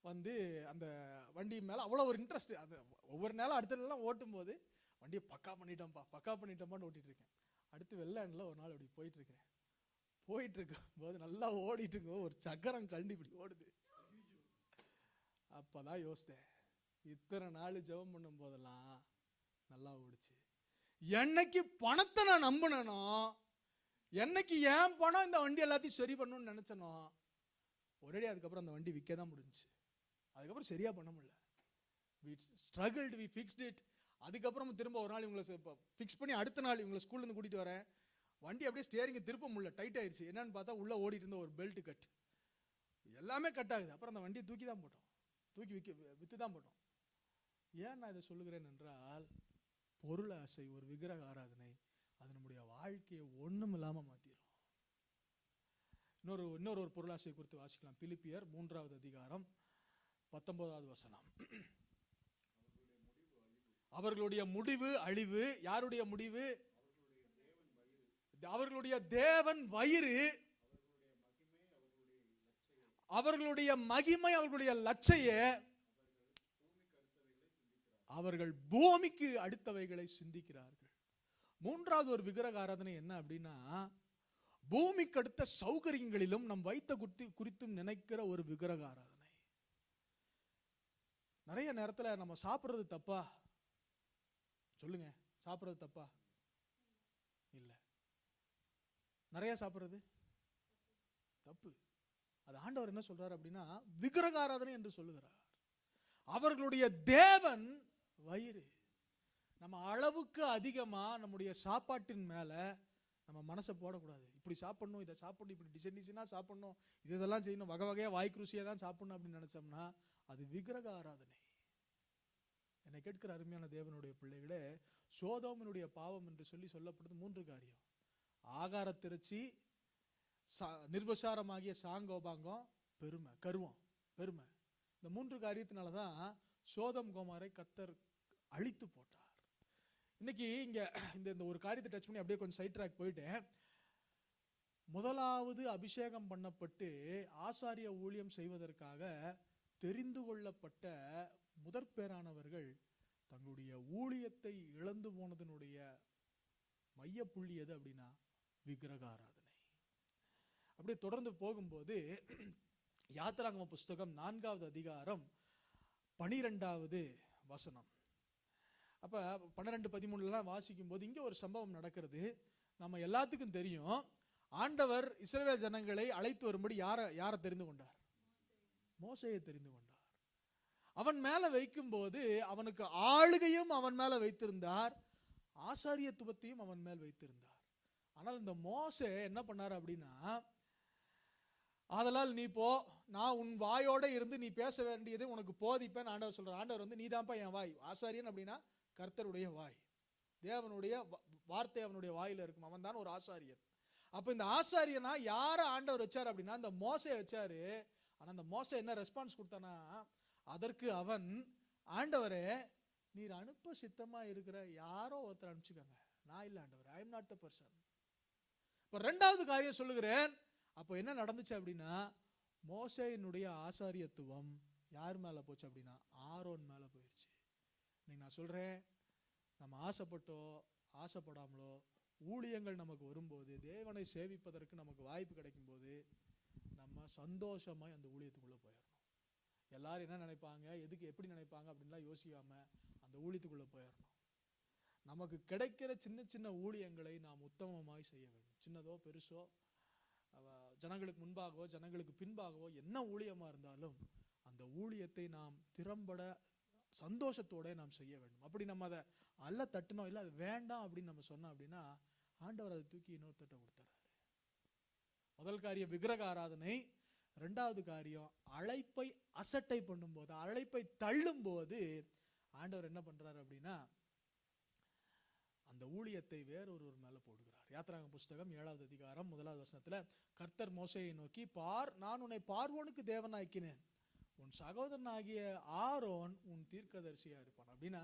அந்த வண்டி மேலே அவ்வளோ ஒரு இன்ட்ரெஸ்ட். அது ஒவ்வொரு நாளும் அடுத்ததெல்லாம் ஓட்டும் போது வண்டியை பக்கா பண்ணிட்டோம்பான்னு ஓட்டிகிட்டு இருக்கேன். அடுத்து வெள்ளாண்டில் ஒரு நாள் அப்படி போயிட்டு இருக்கும் போது நல்லா ஓடிட்டு இருக்கும், ஒரு சக்கரம் கழண்டு இப்படி ஓடுது. அப்போதான் யோசித்தேன், இத்தனை நாள் ஜெபம் பண்ணும் போதெல்லாம் நல்லா ஓடிச்சு. என்னைக்கு பணத்தை நான் நம்பினோ, என்னைக்கு ஏன் பணம் இந்த வண்டி எல்லாத்தையும் சரி பண்ணணும்னு நினைச்சனோ, ஒரேடி அதுக்கப்புறம் அந்த வண்டி விற்க தான் முடிஞ்சு. அதுக்கப்புறம் சரியா பண்ண முடியல. we struggled, we fixed it. அதுக்கப்புறம் திரும்ப ஒரு நாள் இவங்களை ஃபிக்ஸ் பண்ணி அடுத்த நாள் இவங்களை ஸ்கூல்லேருந்து கூட்டிகிட்டு வரேன். வண்டி அப்படியே ஸ்டியரிங்கை திருப்ப முடியல, டைட் ஆயிடுச்சு. என்னன்னு பார்த்தா உள்ளே ஓடிட்டு இருந்த ஒரு பெல்ட் கட், எல்லாமே கட் ஆகுது. அப்புறம் அந்த வண்டியை தூக்கி விற்று தான் போட்டோம். ஏன் நான் இதை சொல்லுகிறேன் என்றால், பொருள் ஆசை, ஒரு விக்கிரக ஆராதனை, அது நம்முடைய வாழ்க்கையை ஒன்றும் இல்லாமல் மாற்றிடும். இன்னொரு பொருளாசை குறித்து வாசிக்கலாம். பிலிப்பியர் 3வது அதிகாரம் 19வது வசனம். அவர்களுடைய முடிவு அழிவு. யாருடைய முடிவு? அவர்களுடைய தேவன் வயிறு. அவர்களுடைய மகிமை, அவர்களுடைய லட்சைய அவர்கள் பூமிக்கு அடுத்தவைகளை சிந்திக்கிறார்கள். 3வது ஒரு விக்கிரக ஆராதனை என்ன அப்படின்னா, பூமிக்கு அடுத்த சௌகரியங்களிலும் நம் வைத்த குறித்தும் நினைக்கிற ஒரு விக்கிரக ஆராதனை. நிறைய நேரத்துல நம்ம சாப்பிடுறது தப்பா? சொல்லுங்க, சாப்பிடுறது தப்பா? இல்ல. நிறைய சாப்பிடுறது தப்பு. அது ஆண்டவர் என்ன சொல்றாரு அப்படின்னா, விக்கிரக ஆராதனை என்று சொல்லுகிறார். அவர்களுடைய தேவன் வயிறு. நம்ம அளவுக்கு அதிகமா நம்முடைய சாப்பாட்டின் மேல நம்ம மனசை போடக்கூடாது. இப்படி சாப்பிடணும், இதை சாப்பிடணும், இப்படி டிசைனா சாப்பிடணும், இதெல்லாம் செய்யணும், வகை வகையா வாய்க்கு ருசியா தான் சாப்பிடணும் அப்படின்னு நினைச்சோம்னா அது விக்கிரக ஆராதனை. என்னை கேட்கிற அருமையான தேவனுடைய பிள்ளைகளே, சோதோமினுடைய பாவம் என்று சொல்லப்படுது 3 காரியம். ஆகாரத்திருச்சி, நிர்வசாரமாகிய சாங்கோபாங்கம், பெருமை, கருவம், பெருமை. இந்த 3 காரியத்தினாலதான் சோதம் கோமாரை கர்த்தர் அழித்து போட்டார். இன்னைக்கு இங்க இந்த ஒரு காரியத்தை டச் பண்ணி அப்படியே கொஞ்சம் சைட் ட்ராக் போயிட்டேன். முதலாவது அபிஷேகம் பண்ணப்பட்டு ஆசாரிய ஊழியம் செய்வதற்காக தெரிந்து கொள்ளப்பட்ட முதற்பேரானவர்கள் தங்களுடைய ஊழியத்தை இழந்து போனதனுடைய மைய புள்ளி எது அப்படின்னா விக்கிரக ஆராதனை. அப்படியே தொடர்ந்து போகும்போது யாத்திராகம புஸ்தகம் 4வது அதிகாரம் 12வது வசனம். அப்ப 12-13 வாசிக்கும் போது இங்க ஒரு சம்பவம் நடக்கிறது. நம்ம எல்லாத்துக்கும் தெரியும், ஆண்டவர் இஸ்ரவேல் ஜனங்களை அழைத்து வரும்படி யாரை தெரிந்து கொண்டார்? மோசேயை தெரிந்து கொண்டார். அவன் மேல வைக்கும் போது அவனுக்கு ஆளுகையும் அவன் மேல வைத்திருந்தார், ஆசாரியத்துவத்தையும் அவன் மேல் வைத்திருந்தார். ஆனால் இந்த மோசே என்ன பண்ணார் அப்படின்னா, ஆதலால் நீ போ, நான் உன் வாயோட இருந்து நீ பேச வேண்டியதை உனக்கு போதிப்பேன் ஆண்டவர் சொல்றார். ஆண்டவர் நீதான்ப்பா என் வாய். ஆசாரியன் அப்படின்னா கர்த்தருடைய வாய், தேவனுடைய வார்த்தை அவனுடைய வாயில இருக்கும். அவன் தான் ஒரு ஆசாரியன். அப்ப இந்த ஆசாரியனா யார ஆண்டவர் வச்சார் அப்படின்னா இந்த மோசே வச்சாரு. ஆனா அந்த மோசே என்ன ரெஸ்பான்ஸ் கொடுத்தானா, அதற்கு அவன், ஆண்டவரே நீர் அனுப்ப சித்தமா இருக்கிற யாரோ ஒருத்தர் அனுப்பிச்சுக்கங்க, நான் இல்ல ஆண்டவர், I am not the person. இப்ப 2வது காரியம் சொல்லுகிறேன். அப்போ என்ன நடந்துச்சு அப்படின்னா, மோசேயினுடைய ஆசாரியத்துவம் யார் மேல போச்சு அப்படின்னா ஆரோன் மேல போயிடுச்சு. இன்னைக்கு நான் சொல்றேன், நம்ம ஆசைப்பட்டோ ஆசைப்படாமலோ ஊழியங்கள் நமக்கு வரும்போது, தேவனை சேவிப்பதற்கு நமக்கு வாய்ப்பு கிடைக்கும் போது நம்ம சந்தோஷமா அந்த ஊழியத்துக்குள்ள போயிடணும். எல்லாரும் என்ன நினைப்பாங்க, எதுக்கு எப்படி நினைப்பாங்க அப்படின்லாம் யோசிக்காம அந்த ஊழியத்துக்குள்ள போயிடணும். நமக்கு கிடைக்கிற சின்ன சின்ன ஊழியங்களை நாம் உத்தமமாய் செய்ய வேண்டும். சின்னதோ பெருசோ, ஜனங்களுக்கு முன்பாகவோ ஜனங்களுக்கு பின்பாகவோ என்ன ஊழியமா இருந்தாலும் அந்த ஊழியத்தை நாம் திறம்பட சந்தோஷத்தோட நாம் செய்ய வேண்டும். அப்படி நம்ம அதை அல்ல தட்டணும், இல்லை அது வேண்டாம் அப்படின்னு நம்ம சொன்னோம் அப்படின்னா ஆண்டவர் அதை தூக்கி இன்னொருத்தட்ட கொடுத்துறாரு. முதல் காரியம் விக்கிரக ஆராதனை. 2வது காரியம் அழைப்பை அசட்டை பண்ணும் போது, அழைப்பை தள்ளும் போது ஆண்டவர் என்ன பண்றாரு அப்படின்னா அந்த ஊழியத்தை வேறொருவர் மேல போடுகிறார். யாத்திராகம புஸ்தகம் 7வது அதிகாரம் 1வது வசனத்துல கர்த்தர் மோசேயை நோக்கி, பார், நான் உன்னை பார்வோனுக்கு தேவனாக்கினேன், உன் சகோதரனாகிய ஆரோன் உன் தீர்க்கதரிசியா இருப்பான். அப்படின்னா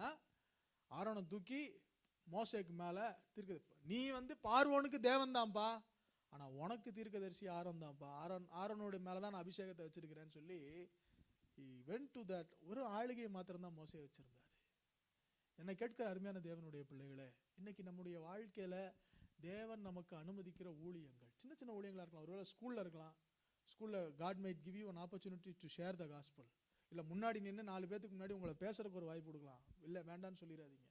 ஆரோனை தூக்கி மோசேக்கு மேல நீ பார்வோனுக்கு தேவன் தான்ப்பா, ஆனா உனக்கு தீர்க்கதரிசி ஆரோன் தான்ப்பா, ஆரோனுடைய மேலதான் நான் அபிஷேகத்தை வச்சிருக்கிறேன்னு சொல்லி he went to that. ஒரு ஆளுகையை மாத்திரம் தான் மோசே வச்சிருந்தாரு. என்னை கேட்கிற அருமையான தேவனுடைய பிள்ளைகளே, இன்னைக்கு நம்முடைய வாழ்க்கையில தேவன் நமக்கு அனுமதிக்கிற ஊழியங்கள் சின்ன சின்ன ஊழியங்களா இருக்கலாம். ஒருவேளை ஸ்கூல்ல இருக்கலாம். ஸ்கூல்ல God might give you an opportunity to share the gospel. இல்ல முன்னாடி நின்று 4 பேத்துக்கு முன்னாடி உங்களை பேசுறதுக்கு ஒரு வாய்ப்பு கொடுக்கலாம். இல்ல வேண்டான்னு சொல்லிடாதீங்க.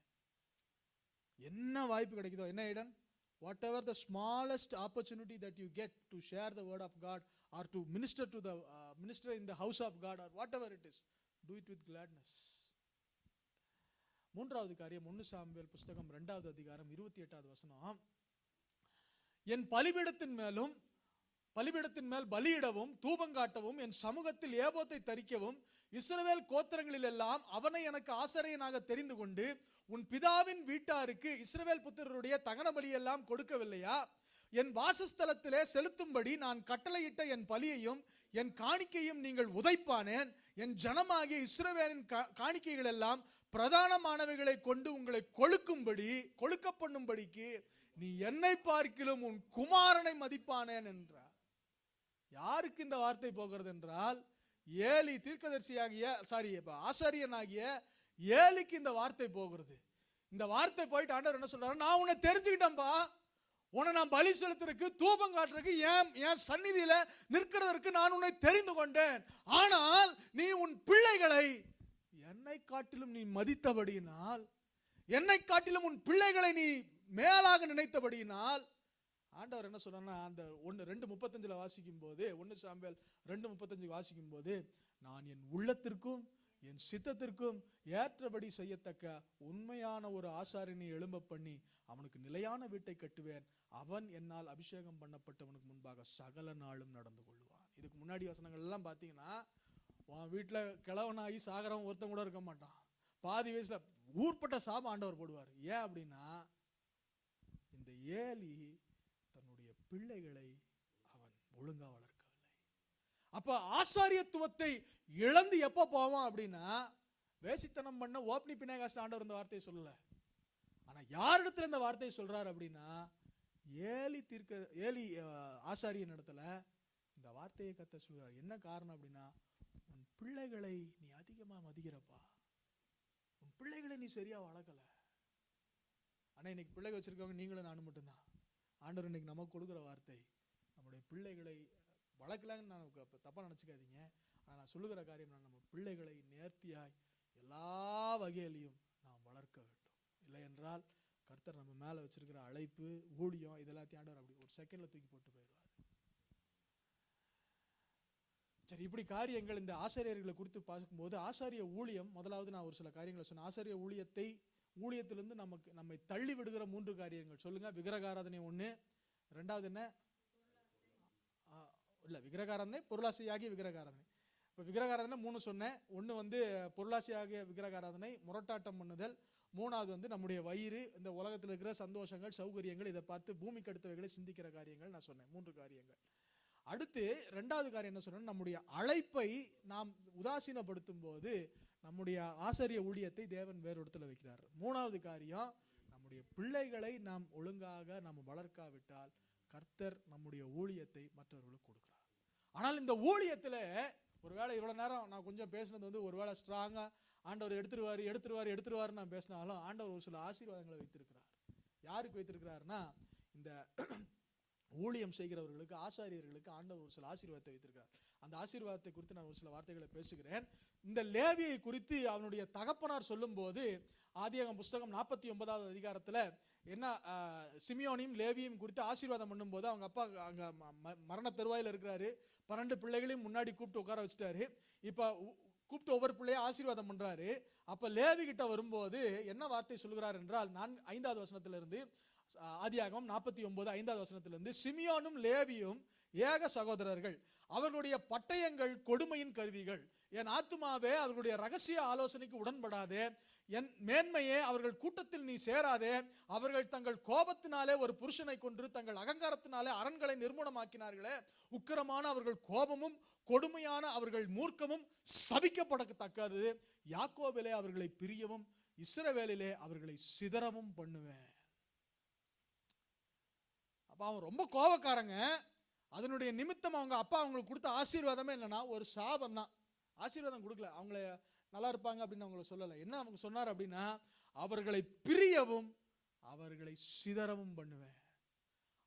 என்ன வாய்ப்பு கிடைக்குதோ, என்ன ஐடன், whatever the smallest opportunity that you get to share the word of God or to minister to the minister in the house of God or whatever it is, do it with gladness. 3வது காரியம் 1 சாமுவேல் புஸ்தகம் 2வது அதிகாரம் 28வது வசனம். என் பலிபீடத்தின் மேல் பலியிடவும் தூபங்காட்டவும் என் சமூகத்தில் ஏபோத்தை தரிக்கவும் இஸ்ரவேல் கோத்திரங்களில் எல்லாம் அவனை எனக்கு ஆசாரியனாக தெரிந்து கொண்டு உன் பிதாவின் வீட்டாருக்கு இஸ்ரவேல் புத்திரருடைய தகன பலியெல்லாம் கொடுக்கவில்லையா? என் வாசஸ்தலத்திலே செலுத்தும்படி நான் கட்டளையிட்ட என் பலியையும் என் காணிக்கையும் நீங்கள் உதைப்பானேன். என் ஜனமாகிய இஸ்ரவேலின் காணிக்கைகள் எல்லாம் பிரதானமானவைகளை கொண்டு உங்களை கொழுக்க பண்ணும்படிக்கு நீ என்னை பார்க்கிலும் உன் குமாரனை மதிப்பானேன் என்றார். யாருக்கு இந்த வார்த்தை போகிறது என்றால், ஏலி தீர்க்கதரிசியாகிய ஆசாரியனாகிய ஏலிக்கு இந்த வார்த்தை போகிறது. இந்த வார்த்தை போயிட்டு ஆண்டவர் என்ன சொல்றாரு, நான் உன்னை தெரிஞ்சுக்கிட்டேன்பா, உன்னை நான் பலி செலுத்துறதுக்கு தூபம் காட்டுறதுக்கு என் சந்நிதியில நிற்கிறதற்கு நான் உன்னை தெரிந்து கொண்டேன். ஆனால் நீ உன் பிள்ளைகளை என்னை காட்டிலும் நீ மதித்தபடியினால், என்னை காட்டிலும் உன் பிள்ளைகளை நீ மேலாக நினைத்தபடியினால், ஆண்டவர் என்ன சொன்னா, அந்த 2:35 வாசிக்கும் போது, 1 சாமுவேல் 2:35 வாசிக்கும் போது, நான் என் உள்ளத்திற்கும் என் சித்தத்திற்கும் ஏற்றபடி செய்யத்தக்க உண்மையான ஒரு ஆசாரியனை எழும்ப பண்ணி அவனுக்கு நிலையான வீட்டை கட்டுவேன், அவன் என்னால் அபிஷேகம் பண்ணப்பட்டவனுக்கு முன்பாக சகல நாளும் நடந்து கொள்வான். இதுக்கு முன்னாடி வசனங்கள் எல்லாம் பாத்தீங்கன்னா, உன் வீட்டுல கிழவனாகி சாகரவன் ஒருத்தன் கூட இருக்க மாட்டான். பாதி வயசுல ஊர்பட்ட சாபம் ஆண்டவர் போடுவார். ஏன் அப்படின்னா, இந்த ஏலி தன்னுடைய பிள்ளைகளை அவன் ஒழுங்கா வளர்க்கவில்லை. அப்ப ஆசாரியத்துவத்தை இழந்து எப்ப போவான் அப்படின்னா, வேசித்தனம் பண்ண ஓப்னி பினேகாஸ்ட் ஆண்டவர் இந்த வார்த்தையை சொல்லல. ஆனா யாரிடத்துல இந்த வார்த்தையை சொல்றாரு அப்படின்னா, ஏலி ஆசாரியன் இடத்துல இந்த வார்த்தையை கர்த்தர் சொல்றார். என்ன காரணம் அப்படின்னா, உன் பிள்ளைகளை நீ அதிகமா மதிக்கிறப்பா, உன் பிள்ளைகளை நீ சரியா வளர்க்கல. ஆனா இன்னைக்கு பிள்ளைகள் வச்சிருக்கவங்க நீங்களும் நானும் மட்டும்தான். ஆண்டவர் இன்னைக்கு நமக்கு கொடுக்குற வார்த்தை, நம்முடைய பிள்ளைகளை வளர்க்கலான்னு நான் தப்பா நினைச்சுக்காதீங்க. ஆனா நான் சொல்லுகிற காரியம், நம்ம பிள்ளைகளை நேர்த்தியாய் எல்லா வகையிலையும் நாம் வளர்க்க வேண்டும். இல்லை என்றால் கர்த்தர் நம்ம மேல வச்சிருக்கிற அழைப்பு, ஊழியம் இதெல்லாத்தையும் ஆண்டவர் அப்படி ஒரு செகண்ட்ல தூக்கி போட்டு போயிடுவார். சரி, இப்படி காரியங்கள் இந்த ஆசாரியர்களை குறித்து பார்க்கும்போது, ஆசாரிய ஊழியம், முதலாவது நான் ஒரு சில காரியங்களை சொன்னேன். ஆசாரிய ஊழியத்திலிருந்து நம்மை தள்ளி விடுகிற 3 காரியங்கள் சொல்லுங்க. விக்கிரகாராதனை 1, ரெண்டாவது என்ன? இல்ல, விக்கிரகாராதனை, பொருளாசையாகிய விக்கிரகாராதனை. இப்போ விக்கிரகாராதனை 3 சொன்னேன். 1 பொருளாசையாகிய விக்கிரகாராதனை, முரட்டாட்டம் பண்ணுதல். 3வது நம்முடைய வயிறு, இந்த உலகத்தில் இருக்கிற சந்தோஷங்கள், சௌகரியங்கள், இதை பார்த்து பூமிக்கு அடுத்தவைகளை சிந்திக்கிற காரியங்கள் நான் சொன்னேன். 3 காரியங்கள். அடுத்து 2வது காரியம் என்ன சொன்னேன்? நம்முடைய அழைப்பை நாம் உதாசீனப்படுத்தும் போது நம்முடைய ஆசாரிய ஊழியத்தை தேவன் வேறு இடத்துல வைக்கிறார். 3வது காரியம், நம்முடைய பிள்ளைகளை நாம் ஒழுங்காக நாம் வளர்க்காவிட்டால் கர்த்தர் நம்முடைய ஊழியத்தை மற்றவர்களுக்கு கொடுக்கிறார். ஆனால் இந்த ஊழியத்துல ஒருவேளை இவ்வளவு நேரம் நான் கொஞ்சம் பேசினது ஒருவேளை ஸ்ட்ராங்கா ஆண்டவர் எடுத்துருவாரு நான் பேசினாலும், ஆண்டவர் ஒரு சில ஆசீர்வாதங்களை வைத்திருக்கிறார். யாருக்கு வைத்திருக்கிறாருன்னா, இந்த ஊழியம் செய்கிறவர்களுக்கு, ஆசாரியர்களுக்கு ஆண்டவர் ஒரு சில ஆசீர்வாதத்தை வைத்திருக்கிறார். அந்த ஆசீர்வாதத்தை குறித்து நான் ஒரு சில வார்த்தைகளை பேசுகிறேன். இந்த லேவியை குறித்து அவனுடைய தகப்பனார் சொல்லும் போது, ஆதியாகமம் புஸ்தகம் 49வது அதிகாரத்துல என்ன, சிமியோனையும் லேவியும் குறித்து ஆசீர்வாதம் பண்ணும் போது, அவங்க அப்பா அங்க மரண தருவாயில இருக்கிறாரு. 12 பிள்ளைகளையும் முன்னாடி கூப்பிட்டு உட்கார வச்சுட்டாரு. இப்ப கூப்பிட்டு ஒவ்வொரு பிள்ளைய ஆசீர்வாதம் பண்றாரு. அப்ப லேவி கிட்ட வரும்போது என்ன வார்த்தை சொல்கிறார் என்றால், 5வது வசனத்திலிருந்து, ஆதியாகமம் 49 5வது சிமியோனும் லேவியும் ஏக சகோதரர்கள், அவர்களுடைய பட்டயங்கள் கொடுமையின் கருவிகள். என் ஆத்துமாவே அவர்களுடைய ரகசிய ஆலோசனைக்கு உடன்படாதே, என் மேன்மையே அவர்கள் கூட்டத்தில் நீ சேராதே. அவர்கள் தங்கள் கோபத்தினாலே ஒரு புருஷனை கொன்று தங்கள் அகங்காரத்தினாலே அரண்களை நிர்மூலமாக்கினார்களே. உக்கிரமான அவர்கள் கோபமும் கொடுமையான அவர்கள் மூர்க்கமும் சபிக்கப்படத்தக்கது. யாக்கோபிலே அவர்களை பிரியவும் இஸ்ரவேலிலே அவர்களை சிதறவும் பண்ணுவேன். அப்ப அவன் ரொம்ப கோபக்காரங்க. அதனுடைய நிமித்தம் அவங்க அப்பா அவங்களுக்கு கொடுத்த ஆசீர்வாதமே என்னன்னா, ஒரு சாபம் தான். ஆசீர்வாதம் கொடுக்கல, அவங்கள நல்லா இருப்பாங்க அப்படின்னு அவங்களை சொல்லலை. என்ன அவங்க சொன்னார் அப்படின்னா, அவர்களை பிரியவும் அவர்களை சிதறவும் பண்ணுவேன்.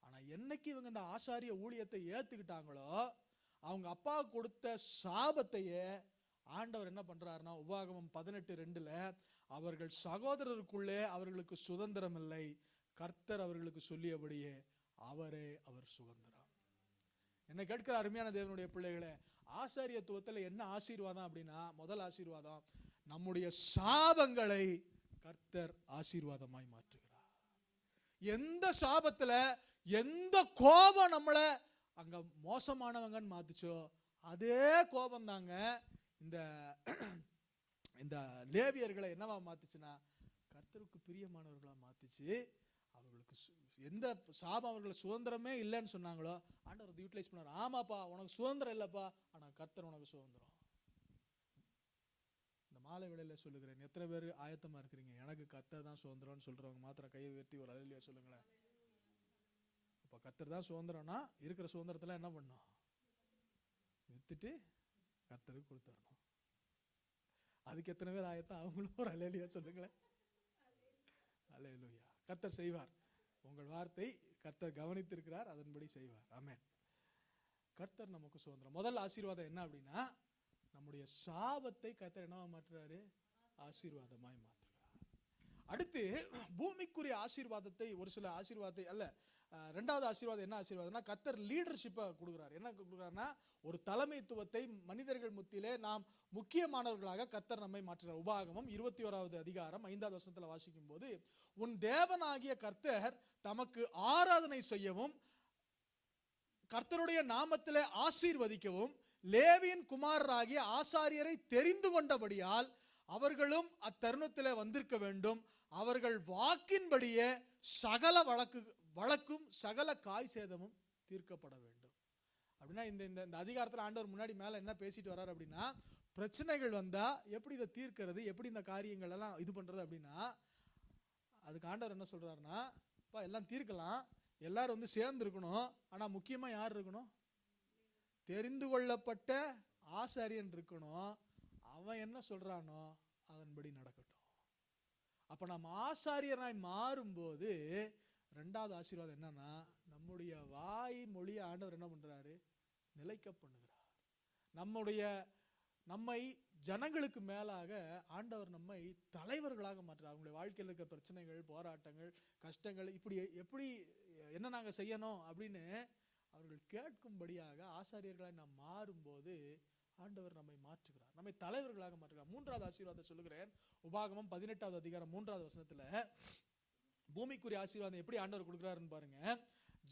ஆனா என்னைக்கு இவங்க இந்த ஆசாரிய ஊழியத்தை ஏத்துக்கிட்டாங்களோ, அவங்க அப்பா கொடுத்த சாபத்தையே ஆண்டவர் என்ன பண்றாருன்னா, உபாகமம் 18:2 அவர்கள் சகோதரருக்குள்ளே அவர்களுக்கு சுதந்திரம் இல்லை, கர்த்தர் அவர்களுக்கு சொல்லியபடியே அவரே அவர் சுதந்திரம். என்ன கேட்கிற அருமையான தேவனுடைய பிள்ளைகளே, ஆசாரியத்துவத்தில் என்ன ஆசீர்வாதம் அப்படின்னா, முதல் ஆசீர்வாதம், நம்முடைய சாபங்களை கர்த்தர் ஆசீர்வாதமாய் மாற்றுகிறார். எந்த சாபத்துல எந்த கோபம் நம்மள அங்க மோசமானவங்கன்னு மாத்துச்சோ, அதே கோபம் தாங்க இந்த லேவியர்களை என்னவா மாத்துச்சுன்னா, கர்த்தருக்கு பிரியமானவர்களா மாத்துச்சு. அவர்களுக்கு எந்த சாபம் அவர்களை சுதந்திரமே இல்லைன்னு சொன்னாங்களோ, ஆண்டவர் யூட்டிலைஸ் பண்ணார். ஆமாப்பா, உனக்கு சுதந்திரம் இல்லப்பா, ஆனா கர்த்தர் உனக்கு சுதந்திரம். இந்த மாலை வேளையில சொல்லுகிறேன், எத்தனை பேர் ஆயத்தமா இருக்கிறீங்க? எனக்கு கர்த்தர் தான் சுதந்திரம்னு சொல்றவங்க மாத்திரம் கையை உயர்த்தி ஒரு அல்லேலூயா சொல்லுங்களேன். அப்ப கர்த்தர் தான் சுதந்திரம்னா, இருக்கிற சுதந்திரத்துல என்ன பண்ணும்? வித்துட்டு கர்த்தருக்கு கொடுத்துடணும். அதுக்கு எத்தனை பேர் ஆயத்தம்? அவங்களும் ஒரு அல்லேலூயா சொல்லுங்களேன். அல்லேலூயா. கர்த்தர் செய்வார். உங்கள் வார்த்தை கர்த்தர் கவனித்திருக்கிறார், அதன்படி செய்வார். ஆமென். கர்த்தர் நமக்கு சுதந்திரம். முதல் ஆசீர்வாதம் என்ன அப்படின்னா, நம்முடைய சாபத்தை கர்த்தர் என்னவா மாற்றுறாரு? ஆசீர்வாதமாய் மாற்றுகிறார். அடுத்து பூமிக்குரிய ஆசீர்வாதத்தை, ஒரு சில ஆசீர்வாதத்தை அல்ல, 2வது ஆசீர்வாதம் என்ன ஆசீர்வாதம்னா, கர்த்தர் லீடர்ஷிப்பை கொடுக்குறார். என்ன கொடுக்குறாருன்னா, ஒரு தலைமைத்துவத்தை மனிதர்கள் மத்தியிலே நாம் முக்கியமானவர்களாக கர்த்தர் நம்மை மாற்றுகிறார். உபாகமம் 21வது அதிகாரம் 5வது வசனத்துல வாசிக்கும் போது, உன் தேவனாகிய கர்த்தர் தமக்கு ஆராதனை செய்யவும் கர்த்தருடைய நாமத்திலே ஆசீர்வதிக்கவும் லேவியின் குமாரராகிய ஆசாரியரை தெரிந்து கொண்டபடியால் அவர்களும் அத்தருணத்திலே வந்திருக்க வேண்டும். அவர்கள் வாக்கின்படியே சகல வழக்கும் சகல காய் சேதமும் தீர்க்கப்பட வேண்டும். அப்படின்னா இந்த அதிகாரத்தில் ஆண்டவர் முன்னாடி மேல என்ன பேசிட்டு வர்றாரு அப்படின்னா, பிரச்சனைகள் வந்தா எப்படி இதை தீர்க்கிறது, எப்படி இந்த காரியங்கள் எல்லாம் இது பண்றது அப்படின்னா, அதுக்கு ஆண்டவர் என்ன சொல்றாருன்னா, எல்லாம் தீர்க்கலாம், எல்லாரும் சேர்ந்து இருக்கணும். ஆனா முக்கியமா யார் இருக்கணும்? தெரிந்து கொள்ளப்பட்ட ஆசாரியன் இருக்கணும். அவன் என்ன சொல்றானோ அதன்படி நடக்கட்டும். அப்ப நம்ம ஆசாரியனாய் மாறும்போது 2வது ஆசீர்வாதம் என்னன்னா, நம்முடைய வாய் மொழியை ஆண்டவர் என்ன பண்றாரு? நிலைக்க பண்ணுகிறார். நம்மை ஜனங்களுக்கு மேலாக ஆண்டவர் நம்மை தலைவர்களாக மாற்றார். அவங்களுடைய வாழ்க்கையில் இருக்க பிரச்சனைகள், போராட்டங்கள், கஷ்டங்கள், இப்படி எப்படி என்ன நாங்க செய்யணும் அப்படின்னு அவர்கள் கேட்கும்படியாக ஆசாரியர்களாக நாம் மாறும்போது ஆண்டவர் நம்மை மாற்றுகிறார், நம்மை தலைவர்களாக மாற்றுகிறார். மூன்றாவது ஆசீர்வாதம் சொல்லுகிறேன். உபாகமம் 18வது அதிகாரம் 3வது வசனத்துல பூமிக்குரிய ஆசீர்வாதம் எப்படி ஆண்டவர் கொடுக்கிறாருன்னு பாருங்க.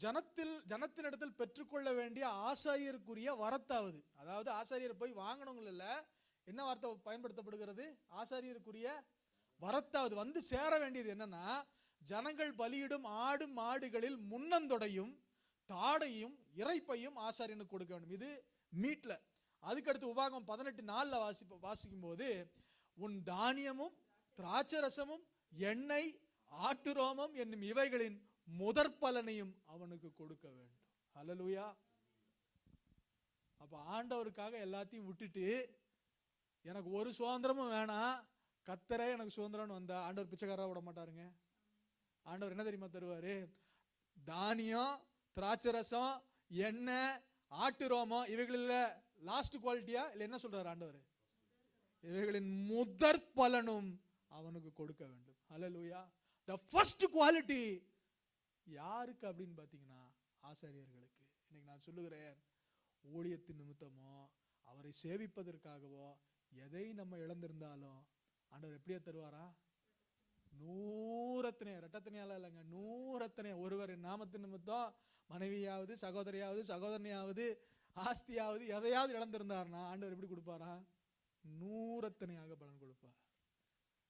ஜனத்தினிடத்தில் பெற்றுக்கொள்ள வேண்டிய ஆசாரியருக்குரிய வரத்தாவது, அதாவது ஆசாரியர் போய் வாங்கணுங்கள் இல்ல, என்ன வார்த்தை பயன்படுத்தப்படுகிறது? ஆசாரியருக்குரிய வரத்தாவது வந்து சேர வேண்டியது என்னன்னா, ஜனங்கள் பலியிடும் ஆடு மாடுகளில் முன்னந்தொடையும் தாடையும் இறைப்பையும் ஆசாரியனுக்கு கொடுக்க வேண்டும். இது மீட்ல. அதுக்கடுத்து உபாகமம் 18:4 வாசிக்கும் போது, உன் தானியமும் திராட்சரசமும் எண்ணெய் ஆட்டுரோமம் என்னும் இவைகளின் முதற் பலனையும் அவனுக்கு கொடுக்க வேண்டும். ஹல்லேலூயா. அப்ப ஆண்டவருக்காக எல்லாத்தையும் விட்டுட்டு எனக்கு ஒரு சுதந்திரமும் வேணாம், கர்த்தரே எனக்கு சுதந்திரம்னு வந்தா ஆண்டவர் பிச்சைக்காரா விட மாட்டாருங்க. ஆண்டவர் என்ன தெரியுமா தருவாரு? தானியம், திராட்சரசம், எண்ணெய், ஆட்டுரோமம், இவைகளில் லாஸ்ட் குவாலிட்டியா இல்ல என்ன சொல்றாரு ஆண்டவர்? இவைகளின் முதற் பலனும் அவனுக்கு கொடுக்க வேண்டும். ஹல்லேலூயா. the first quality யாருக்கு அப்படின்னு பாத்தீங்கன்னா ஆசாரியர்களுக்கு. இன்னைக்கு நான் சொல்லுகிறேன், ஊழியத்தின் நிமித்தமோ அவரை சேவிப்பதற்காகவோ எதை நம்ம இழந்திருந்தாலும் ஆண்டவர் எப்படியா தருவாரா? நூறத்தனையா, ரெட்டத்தனையால இல்லைங்க, நூறத்தனையா. ஒருவர் நாமத்தின் நிமித்தம் மனைவியாவது சகோதரியாவது சகோதரனையாவது ஆஸ்தியாவது எதையாவது இழந்திருந்தாருன்னா ஆண்டவர் எப்படி கொடுப்பாரா? நூறத்தனையாக பலன் கொடுப்பார்.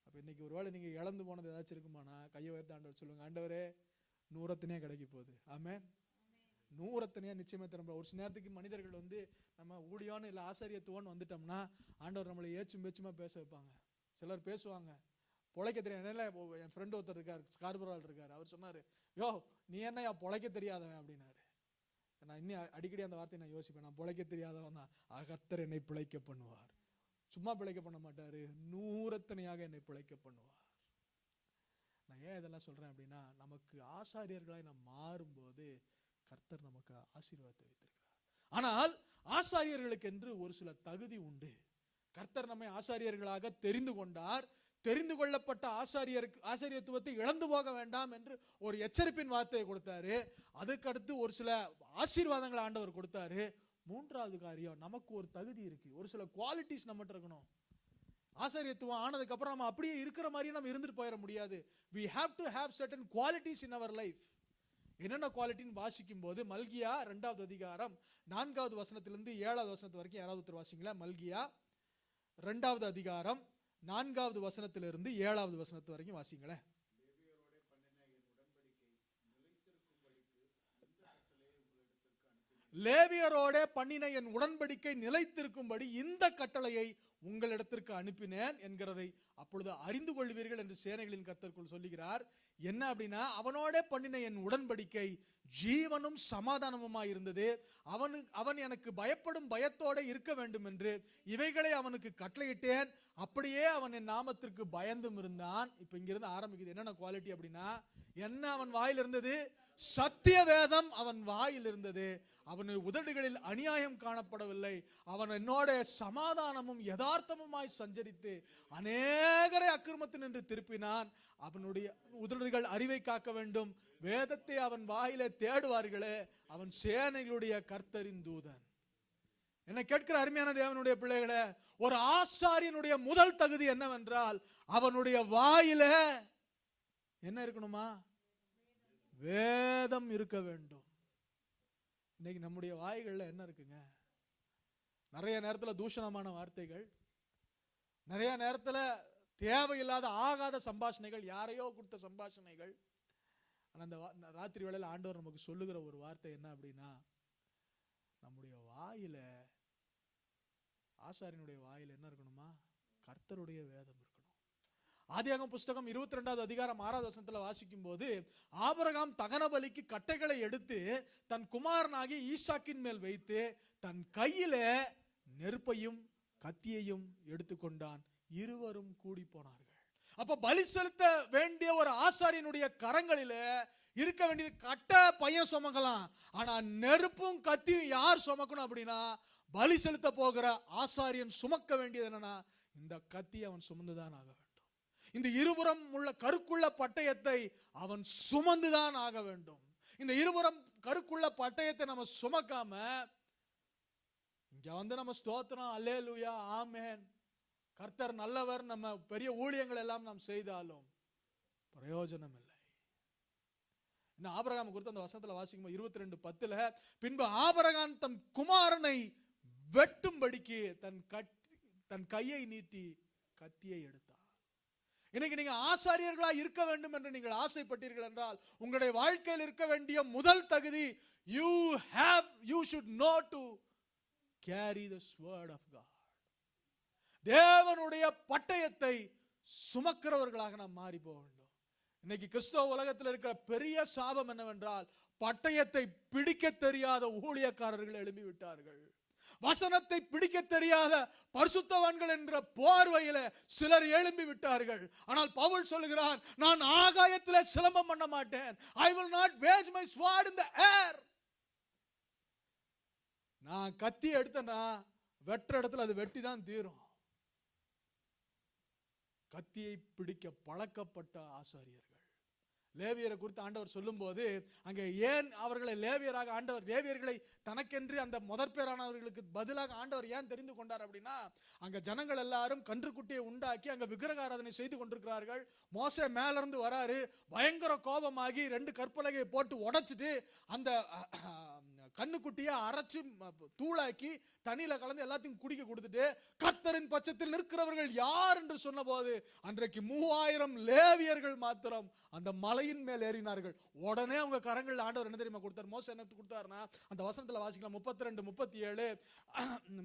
அப்ப இன்னைக்கு ஒருவேளை நீங்க இழந்து போனது ஏதாச்சும் இருக்குமானா கையை உயர்த்தி ஆண்டவர் சொல்லுங்க, ஆண்டவரே நூறத்தனையா கிடைக்க போகுது. ஆமென். நூறத்தனையா நிச்சயமா திரும்ப. ஒரு சில நேரத்துக்கு மனிதர்கள் வந்து நம்ம ஊழியான்னு இல்லை ஆசாரியத்துவம்னு வந்துட்டோம்னா ஆண்டவர் நம்மளை ஏச்சும் பேச்சுமா பேச வைப்பாங்க. சிலர் பேசுவாங்க, பொழைக்க தெரியாது. என் ஃப்ரெண்டு ஒருத்தர் இருக்கார், ஸ்கார்பரால் இருக்காரு. அவர் சொன்னாரு, யோ நீ என்ன பொழைக்க தெரியாதவன் அப்படின்னாரு. நான் இன்னும் அடிக்கடி அந்த வார்த்தையை நான் யோசிப்பேன். நான் பொழைக்க தெரியாதவன் தான், கர்த்தர் என்னை பிழைக்க பண்ணுவார். சும்மா பிழைக்க பண்ண மாட்டாரு, நூறத்தனையாக என்னை பிழைக்க பண்ணுவார். நான் ஏன் இதெல்லாம் சொல்றேன் அப்படின்னா, நமக்கு ஆசாரியர்களாய் நாம் மாறும்போது கர்த்தர் நமக்கு ஆசீர்வாதத்தை வைத்திருக்கிறார். ஆனால் ஆசாரியர்களுக்கு என்று ஒரு சில தகுதி உண்டு. கர்த்தர் நம்மை ஆசாரியர்களாக தெரிந்து கொண்டார். தெரிந்து கொள்ளப்பட்ட ஆசாரியத்துவத்தை இழந்து போக வேண்டாம் என்று ஒரு எச்சரிப்பின் வார்த்தையை கொடுத்தாரு. அதுக்கடுத்து ஒரு சில ஆசீர்வாதங்களை ஆண்டவர் கொடுத்தாரு. மூன்றாவது காரியம், நமக்கு ஒரு தகுதி இருக்கு, ஒரு சில குவாலிட்டிஸ் நம்மகிட்ட இருக்கணும். ஆசாரியத்துவம் ஆனதுக்கு அப்புறம் நம்ம அப்படியே இருக்கிற மாதிரியே நம்ம இருந்துட்டு போயிட முடியாது. we have to have certain qualities in our life. என்னென்ன குவாலிட்டின்னு வாசிக்கும் போது மல்கியா 2வது அதிகாரம் 4வது வசனத்திலிருந்து 7வது வசனத்து வரைக்கும் யாராவது ஒருத்தர் வாசிங்களா? மல்கியா 2வது அதிகாரம் 4வது வசனத்திலிருந்து 7வது வசனத்து வரைக்கும் வாசிங்களேன். லேவியரோட பண்ணின என் உடன்படிக்கை நிலைத்திருக்கும்படி இந்த கட்டளையை உங்களிடத்திற்கு அனுப்பினேன் என்கிறதை அப்பொழுது அறிந்து கொள்வீர்கள் என்று சேனைகளின் கர்த்தர் சொல்லுகிறார். என்ன அப்படின்னா, அவனோட பண்ணின என் உடன்படிக்கை ஜீவனும் சமாதானமுமாய் இருந்தது. அவன் எனக்கு பயப்படும் பயத்தோட இருக்க வேண்டும் என்று இவைகளை அவனுக்கு கட்டளையிட்டேன். அப்படியே அவன் என் நாமத்திற்கு பயந்தும் இருந்தான். இப்ப இங்கிருந்து ஆரம்பிக்குது என்னென்ன குவாலிட்டி அப்படின்னா, என்ன அவன் வாயில் இருந்தது? சத்திய வேதம் அவன் வாயில் இருந்தது. அவன் உதடுகளில் அநியாயம் காணப்படவில்லை. அவன் என்னோட சமாதானமும் யதார்த்தமுமாய் சஞ்சரித்து அநேகரை அக்கிரமத்தில் என்று திருப்பினான். அவனுடைய உதடுகள் அறிவை காக்க வேண்டும், வேதத்தை அவன் வாயிலே தேடுவார்களே, அவன் சேனைகளுடைய கர்த்தரின் தூதன். என்னை கேட்கிற அருமையான தேவனுடைய பிள்ளைகளே, ஒரு ஆசாரியனுடைய முதல் தகுதி என்னவென்றால் அவனுடைய வாயில என்ன இருக்கணுமா? வேதம் இருக்க வேண்டும். இன்னைக்கு நம்முடைய வாய்கள்ல என்ன இருக்குங்க? நிறைய நேரத்துல தூஷணமான வார்த்தைகள், நிறைய நேரத்துல தேவையில்லாத ஆகாத சம்பாஷணைகள், யாரையோ கொடுத்த சம்பாஷணைகள். ஆனா அந்த ராத்திரி வேளையில ஆண்டவர் நமக்கு சொல்லுகிற ஒரு வார்த்தை என்ன அப்படின்னா, நம்முடைய வாயில, ஆசாரியனுடைய வாயில என்ன இருக்கணுமா? கர்த்தருடைய வேதம் இருக்கணும். ஆதியாகமம் புஸ்தகம் 22வது அதிகாரம் 6வது வசனத்துல வாசிக்கும் போது, ஆபிரகாம் தகன பலிக்கு கட்டைகளை எடுத்து தன் குமாரனாகிய ஈசாக்கின் மேல் வைத்து தன் கையில நெருப்பையும் கத்தியையும் எடுத்துக்கொண்டான். இருவரும் கூடி போனார்கள். அப்ப பலி செலுத்த வேண்டிய ஒரு ஆசாரியனுடைய கரங்களில இருக்க வேண்டியது கட்ட பையன் சுமக்கலாம். ஆனா நெருப்பும் கத்தியும் யார் சுமக்கணும் அப்படின்னா, பலி செலுத்த போகிற ஆசாரியன் சுமக்க வேண்டியது என்னன்னா, இந்த கத்தி அவன் சுமந்துதான் ஆக வேண்டும். இந்த இருபுறம் உள்ள கருக்குள்ள பட்டயத்தை அவன் சுமந்துதான் ஆக வேண்டும். இந்த இருபுறம் கருக்குள்ள பட்டயத்தை நம்ம சுமக்காம இங்க நம்ம ஸ்தோத்திரம் அல்லேலூயா ஆமென் கர்த்தர் நல்லவர் நம்ம பெரிய ஊழியங்கள் எல்லாம் நாம் செய்தாலும் பிரயோஜனம் இல்லை. இன்னும் ஆபிரகாம் குறித்து அந்த வசனத்துல வாசிக்கும் 22:10 பின்பு ஆபிரகாம் தன் குமாரனை வெட்டும்படிக்கு தன் கையை நீட்டி கத்தியை எடுத்தார். இன்னைக்கு நீங்க ஆசாரியர்களா இருக்க வேண்டும் என்று நீங்கள் ஆசைப்பட்டீர்கள் என்றால் உங்களுடைய வாழ்க்கையில் இருக்க வேண்டிய முதல் தகுதி you should know to carry the sword of God. தேவனுடைய பட்டயத்தை சுமக்கிறவர்களாக நாம் மாறி போக வேண்டும். இன்னைக்கு கிறிஸ்தவ உலகத்தில் இருக்கிற பெரிய சாபம் என்னவென்றால் பட்டயத்தை பிடிக்க தெரியாத ஊழியக்காரர்கள் எழுப்பி விட்டார்கள். வசனத்தை பிடிக்க தெரியாத பரிசுத்தவான்கள் என்ற போர்வையில சிலர் எழும்பி விட்டார்கள். ஆனால் பவுல் சொல்லுகிறான், நான் ஆகாயத்திலே சிலம்பம் பண்ண மாட்டேன். I will not wage my sword in the air. நான் கத்தி எடுத்தனா வெற்ற இடத்துல அது வெட்டி தான் தீரும். கத்தியை பிடிக்க பழக்கப்பட்ட ஆசாரியர்கள். லேவியரை குறித்து ஆண்டவர் சொல்லும் போது அங்கே ஏன் அவர்களை லேவியராக ஆண்டவர் லேவியர்களை தனக்கென்று அந்த முதற்பேரானவர்களுக்கு பதிலாக ஆண்டவர் ஏன் தெரிந்து கொண்டார் அப்படின்னா, அங்க ஜனங்கள் எல்லாரும் கன்றுக்குட்டியை உண்டாக்கி அங்க விக்கிரக ஆராதனை செய்து கொண்டிருக்கிறார்கள். மோசே மேல இருந்து வராரு, பயங்கர கோபமாகி 2 கற்பலகையை போட்டு உடைச்சிட்டு அந்த கண்ணுக்குட்டியை அரைச்சு தூளாக்கி தண்ணியில கலந்து எல்லாத்தையும் குடிக்க கொடுத்துட்டு கர்த்தரின் பட்சத்தில் நிற்கிறவர்கள் யார் என்று சொன்ன போது அன்றைக்கு 3000 லேவியர்கள் மாத்திரம் அந்த மலையின் மேல் ஏறினார்கள். உடனே அவங்க கரங்கள் ஆண்டவர் என்ன தெரியுமா கொடுத்தார்? மோசே என்ன கொடுத்தாருன்னா அந்த வசனத்துல வாசிக்கலாம் 32-37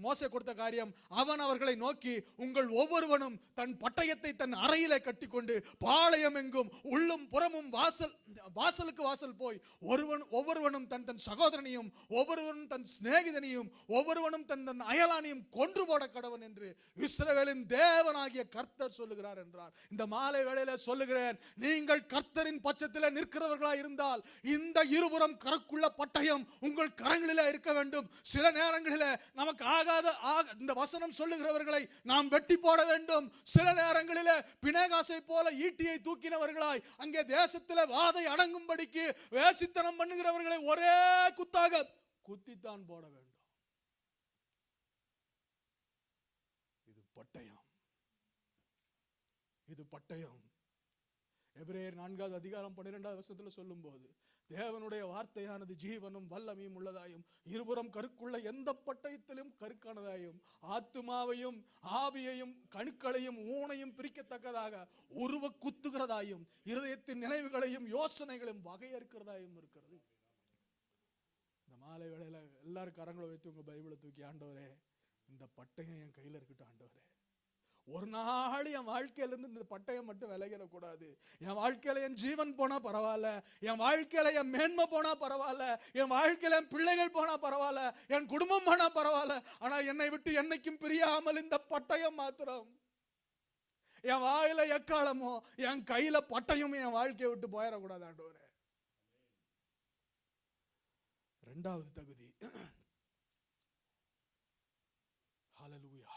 மோசே கொடுத்த காரியம், அவன் அவர்களை நோக்கி உங்கள் ஒவ்வொருவனும் தன் பட்டயத்தை தன் அறையிலே கட்டிக்கொண்டு பாளையம் எங்கும் உள்ளும் புறமும் வாசலுக்கு வாசல் போய் ஒவ்வொருவனும் தன் சகோதரனையும் ஒவ்வொருவனும் தன் சிநேகிதனையும் ஒவ்வொருவனும் தன் அயலானையும் கொன்று போட கடவன் என்று இஸ்ரவேலின் தேவனாகிய கர்த்தர் சொல்லுகிறார் என்றார். இந்த மாலை வேளையில சொல்லுகிறேன், நீங்கள் கர்த்தரின் பட்சத்தில் நிற்கிறவர்களா இருந்தால் இந்த இருபுறம் கருக்குள்ள பட்டயம் உங்கள் கரங்களிலே இருக்க வேண்டும். சில நேரங்களில் நமக்கு ஆகாத இந்த வசனம் சொல்லுகிறவர்களை நாம் வெட்டி போட வேண்டும். சில நேரங்களில் பிணைகாசை போல ஈட்டியை தூக்கினவர்களாய் அங்கே தேசத்தில் வாதை அடங்கும்படிக்கு வேசித்தனம் பண்ணுகிறவர்களை ஒரே குத்தாக குத்தித்தான் போட வேண்டும். இது பட்டயம், இது பட்டயம். எபிரேயர் 4வது அதிகாரம் 12வது வசனத்தில் சொல்லும் போது தேவனுடைய வார்த்தையானது ஜீவனும் வல்லமையும் உள்ளதாயும் இருபுறம் கருக்குள்ள எந்த பட்டயத்திலும் கருக்கானதாயும் ஆத்துமாவையும் ஆவியையும் கணுக்களையும் ஊனையும் பிரிக்கத்தக்கதாக உருவ குத்துகிறதாயும் இருதயத்தின் நினைவுகளையும் யோசனைகளையும் வகையறுக்கிறதாயும் இருக்கிறது. இந்த மாலை வேளையில எல்லாரும் கரங்களை வைத்து உங்க பைபிளை தூக்கி, ஆண்டவரே இந்த பட்டயம் என் கையில இருக்கட்டும் ஆண்டவரே. ஒரு நாள் என் வாழ்க்கையில இருந்து இந்த பட்டயம் மட்டும் விலகிடக்கூடாது. என் வாழ்க்கையில என் ஜீவன் போனா பரவாயில்ல, என் வாழ்க்கையில என் மேன்மை போனா பரவாயில்ல, என் வாழ்க்கையில என் பிள்ளைகள் போனா பரவாயில்ல, என் குடும்பம் போனா பரவாயில்ல, ஆனா என்னை விட்டு என்னைக்கும் பிரியாமல் இந்த பட்டயம் மாத்திரம் என் வாயில எக்காலமோ என் கையில பட்டயம் என் வாழ்க்கையை விட்டு போயிடக்கூடாது ஆண்டவரே. 2வது தகுதி, ஹல்லேலூயா.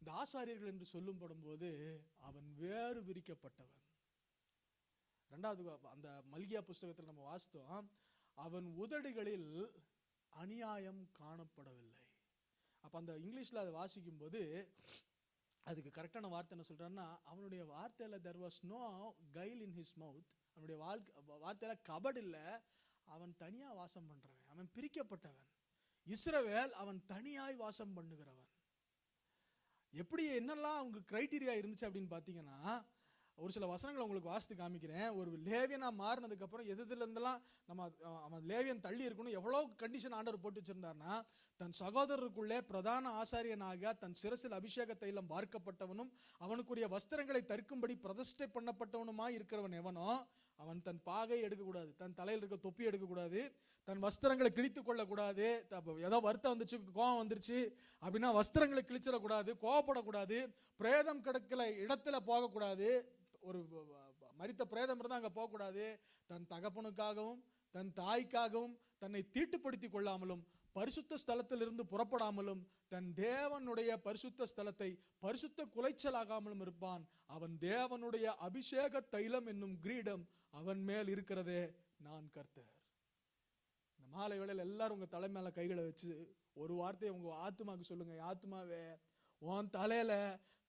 இந்த ஆசாரியர்கள் என்று சொல்லப்படும் போது அவன் வேறு விரிக்கப்பட்டவன். 2வது அந்த மல்கியா புஸ்தகத்தில் நம்ம வாசித்தோம், அவன் உதடுகளில் அநியாயம் காணப்படவில்லை. அப்ப அந்த இங்கிலீஷ்ல அதை வாசிக்கும் போது அதுக்கு கரெக்டான வார்த்தை என்ன சொல்றான்னா, அவனுடைய வார்த்தையில there was no guile in his mouth. அவனுடைய வார்த்தையில கபடு இல்ல. அவன் தனியா வாசம் பண்றவன், அவன் பிரிக்கப்பட்டவன். இஸ்ரவேல் அவன் தனியாய் வாசம் பண்ணுகிறவன். எப்படி என்னெல்லாம் அவங்க கிரைட்டீரியா இருந்துச்சு அப்படின்னு பாத்தீங்கன்னா, ஒரு சில வசனங்களை உங்களுக்கு வாசித்து காமிக்கிறேன். ஒரு லேவியனா மாறினதுக்கு அப்புறம் எதுல இருந்தெல்லாம் நம்ம லேவியன் தள்ளி இருக்கணும், எவ்வளவு கண்டிஷன் ஆண்டவர் போட்டு வச்சிருந்தாருன்னா, தன் சகோதரருக்குள்ளே பிரதான ஆசாரியனாக தன் சிரசில் அபிஷேக தைலம் பார்க்கப்பட்டவனும் அவனுக்குரிய வஸ்திரங்களை தற்கும்படி பிரதிஷ்டை பண்ணப்பட்டவனுமாய் இருக்கிறவன் எவனோ அவன் தன் பாகை எடுக்கக்கூடாது, தன் தலையில் இருக்க தொப்பி எடுக்கக்கூடாது, தன் வஸ்திரங்களை கிழித்து கொள்ளக்கூடாது. ஏதோ வருத்தம் வந்துச்சு, கோபம் வந்துருச்சு அப்படின்னா வஸ்திரங்களை கிழிச்சிடக்கூடாது, கோவப்படக்கூடாது, பிரேதம் கிடக்கல இடத்துல போகக்கூடாது, ஒரு மரித்த பிரேதம் இருந்தால் அங்கே போகக்கூடாது. தன் தகப்பனுக்காகவும் தன் தாய்க்காகவும் தன்னை தீட்டுப்படுத்தி கொள்ளாமலும் பரிசுத்த ஸ்தலத்திலிருந்து புறப்படாமலும் தன் தேவனுடைய பரிசுத்த ஸ்தலத்தை பரிசுத்த குலைச்சலாகாமலும் இருப்பான். அவன் தேவனுடைய அபிஷேக தைலம் என்னும் கிரீடம் அவன் மேல் இருக்கிறதே, நான் கர்த்தர். இந்த மாலை வேளையில் எல்லாரும் உங்க தலை மேல கைகளை வச்சு ஒரு வார்த்தையை உங்க ஆத்மாவுக்கு சொல்லுங்க. ஆத்மாவே, உன் தலையில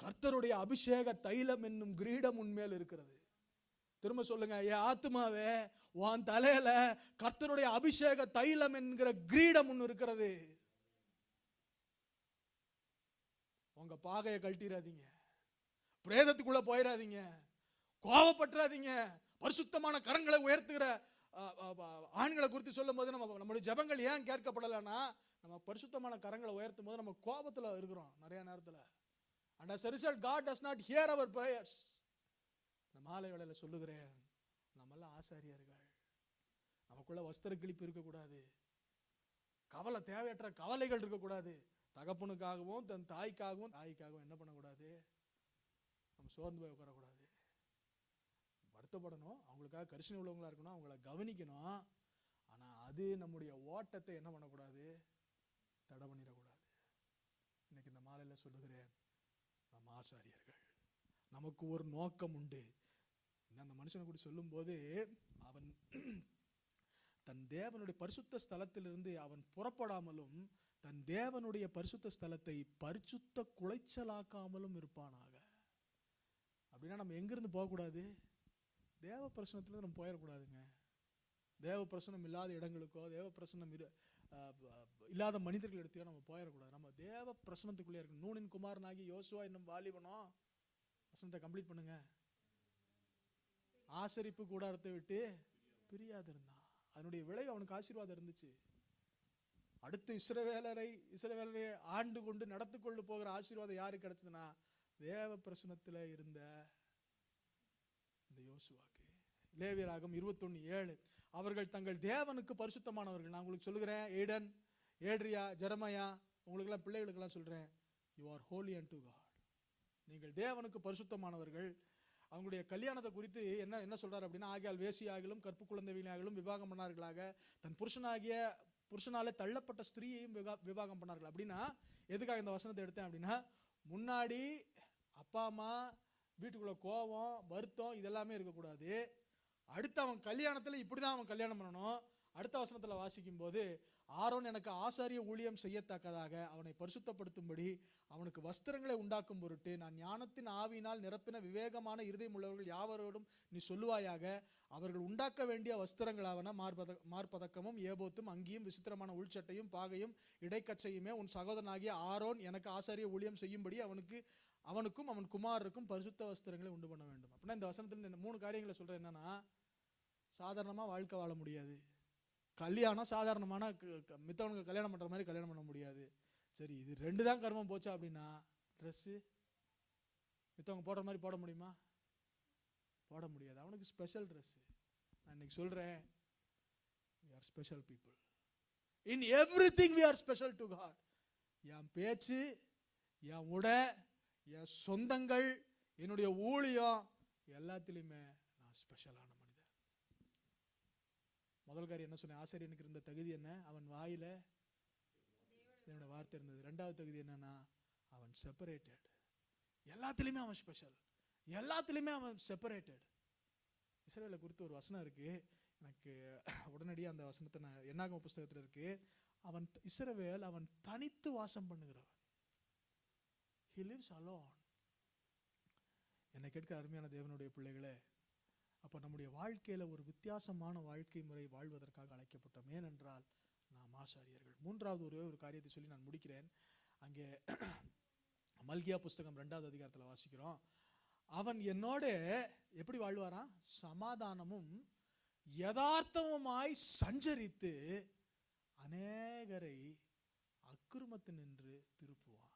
கர்த்தருடைய அபிஷேக தைலம் என்னும் கிரீடம் உன்மேல் இருக்கிறது. திரும்ப சொல்லுங்க, என் ஆத்மாவே, உன் தலையில கர்த்தருடைய அபிஷேக தைலம் என்கிற கிரீடம் ஒன்று இருக்கிறது. உங்க பாகையை கழட்டிடாதீங்க, பிரேதத்துக்குள்ள போயிடாதீங்க, கோபப்பட்டுறாதீங்க. பரிசுத்தமான கரங்களை உயர்த்துகிற ஆண்களை குறித்து சொல்லும் போது நம்முடைய ஜெபங்கள் ஏன் கேட்கப்படலைன்னா, நம்ம பரிசுத்தமான கரங்களை உயர்த்தும் போது நம்ம கோபத்துல இருக்கிறோம் நிறைய நேரத்துல. And as a result, God does not hear our prayers. இந்த மாலை வேளையில சொல்லுகிறேன், நம்மெல்லாம் ஆசாரியர்கள். நமக்குள்ள வஸ்திர கிழிப்பு இருக்கக்கூடாது, கவலை, தேவையற்ற கவலைகள் இருக்கக்கூடாது. தகப்பனுக்காகவும் தன் தாய்க்காகவும் என்ன பண்ணக்கூடாது, நம்ம சோர்ந்து போய் உட்காரக்கூடாது. வருத்தப்படணும், அவங்களுக்காக கரிசனை உள்ளவங்களா இருக்கணும், அவங்கள கவனிக்கணும். ஆனா அது நம்முடைய ஓட்டத்தை என்ன பண்ணக்கூடாது, தடை பண்ணிடக்கூடாது. இன்னைக்கு இந்த மாலையில சொல்லுகிறேன், நம்ம ஆசாரியர்கள், நமக்கு ஒரு நோக்கம் உண்டு. அந்த மனுஷனை கூட சொல்லும் போது, அவன் தன் தேவனுடைய பரிசுத்த ஸ்தலத்திலிருந்து அவன் புறப்படாமலும் தன் தேவனுடைய பரிசுத்த ஸ்தலத்தை பரிசுத்த குலைச்சலாக்காமலும் இருப்பானாக. அப்படின்னா நம்ம எங்கிருந்து போகக்கூடாது, தேவ பிரசனத்திலிருந்து நம்ம போயிடக்கூடாதுங்க. தேவ பிரசனம் இல்லாத இடங்களுக்கோ தேவ பிரசனம் இல்லாத மனிதர்கள் எடுத்தையோ நம்ம போயிடக்கூடாது. நம்ம தேவ பிரசனத்துக்குள்ளே இருக்கணும். நூனின் குமாரனாகி யோசுவா என்னும் வாலிபனோ, வசனத்தை கம்ப்ளீட் பண்ணுங்க, ஆசரிப்பு கூடாரத்தை விட்டு பிரியாது இருந்தான். அதனுடைய விளைவு அவனுக்கு ஆசீர்வாதம் இருந்துச்சு. அடுத்து இஸ்ரவேலரை ஆண்டு கொண்டு நடத்து கொண்டு போகிற ஆசீர்வாதம் யாருக்கு கிடைச்சதுன்னா, தேவ பிரசனத்துல இருந்த இந்த யோசுவாக்கு. லேவியராகமம் 21:7, அவர்கள் தங்கள் தேவனுக்கு பரிசுத்தமானவர்கள். நான் உங்களுக்கு சொல்லுகிறேன், ஏடன், ஏட்ரியா, ஜெரமையா, உங்களுக்கெல்லாம் பிள்ளைகளுக்கெல்லாம் சொல்றேன், you are holy unto God. நீங்கள் தேவனுக்கு பரிசுத்தமானவர்கள். அவங்களுடைய கல்யாணத்தை குறித்து என்ன சொல்றாரு அப்படின்னா, ஆகியால் வேசியாகிலும் கற்பு குழந்தைகளாகிலும் விவாகம் பண்ணார்களாக, தன் புருஷனாலே தள்ளப்பட்ட ஸ்திரீயையும் விவாகம் பண்ணார்கள். அப்படின்னா எதுக்காக இந்த வசனத்தை எடுத்தேன் அப்படின்னா, முன்னாடி அப்பா அம்மா வீட்டுக்குள்ள கோபம் வருத்தம் இதெல்லாமே இருக்கக்கூடாது. அடுத்து அவன் கல்யாணத்துல இப்படிதான் அவன் கல்யாணம் பண்ணணும். அடுத்த வசனத்துல வாசிக்கும் போது, ஆரோன் எனக்கு ஆசாரிய ஊழியம் செய்யத்தக்கதாக அவனை பரிசுத்தப்படுத்தும்படி அவனுக்கு வஸ்திரங்களை உண்டாக்கும் பொருட்டு நான் ஞானத்தின் ஆவியினால் நிரப்பின விவேகமான இருதயம் உள்ளவர்கள் யாவரோடும் நீ சொல்லுவாயாக, அவர்கள் உண்டாக்க வேண்டிய வஸ்திரங்களாவன மார்பதக்கமும் ஏபோத்தும் அங்கியும் விசித்திரமான உள்சட்டையும் பாகையும் இடைக்கச்சையுமே உன் சகோதரனாகிய ஆரோன் எனக்கு ஆசாரிய ஊழியம் செய்யும்படி அவனுக்கும் அவன் குமாரருக்கும் பரிசுத்த வஸ்திரங்களை உண்டு பண்ண வேண்டும். அப்படின்னா இந்த வசனத்துல இந்த 3 காரியங்களை சொல்றேன். என்னன்னா, சாதாரணமா வாழ்க்கை வாழ முடியாது. கல்யாணம் சாதாரணமான மித்தவனுக்கு கல்யாணம் பண்ற மாதிரி கல்யாணம் பண்ண முடியாது. சரி, இது 2 தான் கர்மம் போச்சா அப்படின்னா, ட்ரெஸ்ஸு மித்தவங்க போடுற மாதிரி போட முடியுமா? போட முடியாது. அவனுக்கு ஸ்பெஷல் ட்ரெஸ். நான் இன்னைக்கு சொல்றேன், we are special people. In everything we are special to God. என் பேச்சு, என் உடை, என் சொந்தங்கள், என்னுடைய ஊழியம் எல்லாத்திலுமே நான் ஸ்பெஷலான மனிதன். முதல் காரியம் என்ன சொன்னேன், ஆசிரியனுக்கு இருந்த தகுதி என்ன, அவன் வாயில என்னோட வார்த்தை இருந்தது. 2வது தகுதி என்னன்னா, அவன் செப்பரேட்டட். எல்லாத்திலுமே அவன் ஸ்பெஷல், எல்லாத்திலுமே அவன் செப்பரேட்டட். இஸ்ரவேலை குறித்து ஒரு வசனம் இருக்கு, எனக்கு உடனடியாக அந்த வசனத்தை நான் என்னாகம புஸ்தகத்தில் இருக்கு. இஸ்ரவேல் அவன் தனித்து வாசம் பண்ணுகிறவன். He lives alone. என்னை கேட்கிற அருமையான தேவனுடைய பிள்ளைகளே, அப்ப நம்முடைய வாழ்க்கையில ஒரு வித்தியாசமான வாழ்க்கை முறை வாழ்வதற்காக அழைக்கப்பட்டோம். ஏனென்றால் நாம் ஆசாரியர்கள். 3வது ஒரு காரியத்தை சொல்லி நான் முடிக்கிறேன். அங்கே மல்கியா புஸ்தகம் 2வது அதிகாரத்தில் வாசிக்கிறோம், அவன் என்னோட எப்படி வாழ்வாராம், சமாதானமும் யதார்த்தமுமாய் சஞ்சரித்து அநேகரை அக்கிரமத்தினின்று திருப்புவான்.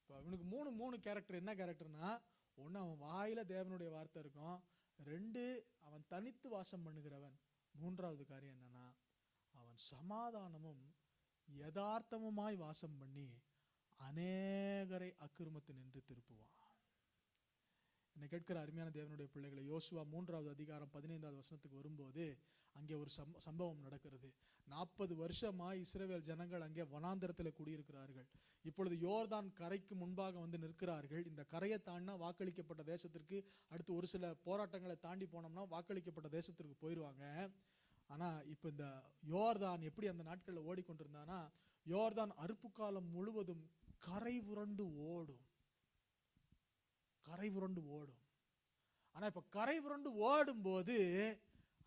அவனுக்கு 3 கேரக்டர். என்ன கேரக்டர்னா, 1 அவன் வாயில தேவனுடைய வார்த்தை இருக்கும், 2 அவன் தனித்து வாசம் பண்ணுகிறவன், 3வது காரியம் என்னன்னா, அவன் சமாதானமும் யதார்த்தமுமாய் வாசம் பண்ணி அநேகரை அக்கிரமத்தினின்று திருப்புவான். என்னை கேட்கிற அருமையான தேவனுடைய பிள்ளைகளை, யோசுவா 3வது அதிகாரம் 15வது வசனத்துக்கு வரும்போது அங்கே ஒரு சம்பவம் நடக்கிறது. 40 வருஷமா இஸ்ரவேல் ஜனங்கள் அங்கே வனாந்தரத்தில் குடியிருக்கிறார்கள். இப்பொழுது யோர்தான் கரைக்கு முன்பாக வந்து நிற்கிறார்கள். இந்த கரையை தாண்டினா வாக்களிக்கப்பட்ட தேசத்திற்கு, அடுத்து ஒரு சில போராட்டங்களை தாண்டி போனோம்னா வாக்களிக்கப்பட்ட தேசத்திற்கு போயிடுவாங்க. ஆனா இப்ப இந்த யோர்தான் எப்படி அந்த நாட்களில் ஓடிக்கொண்டிருந்தானா, யோர்தான் அறுப்பு காலம் முழுவதும் கரை புரண்டு ஓடும், கரை புரண்டு ஓடும். ஆனா இப்ப கரை புரண்டு ஓடும் போது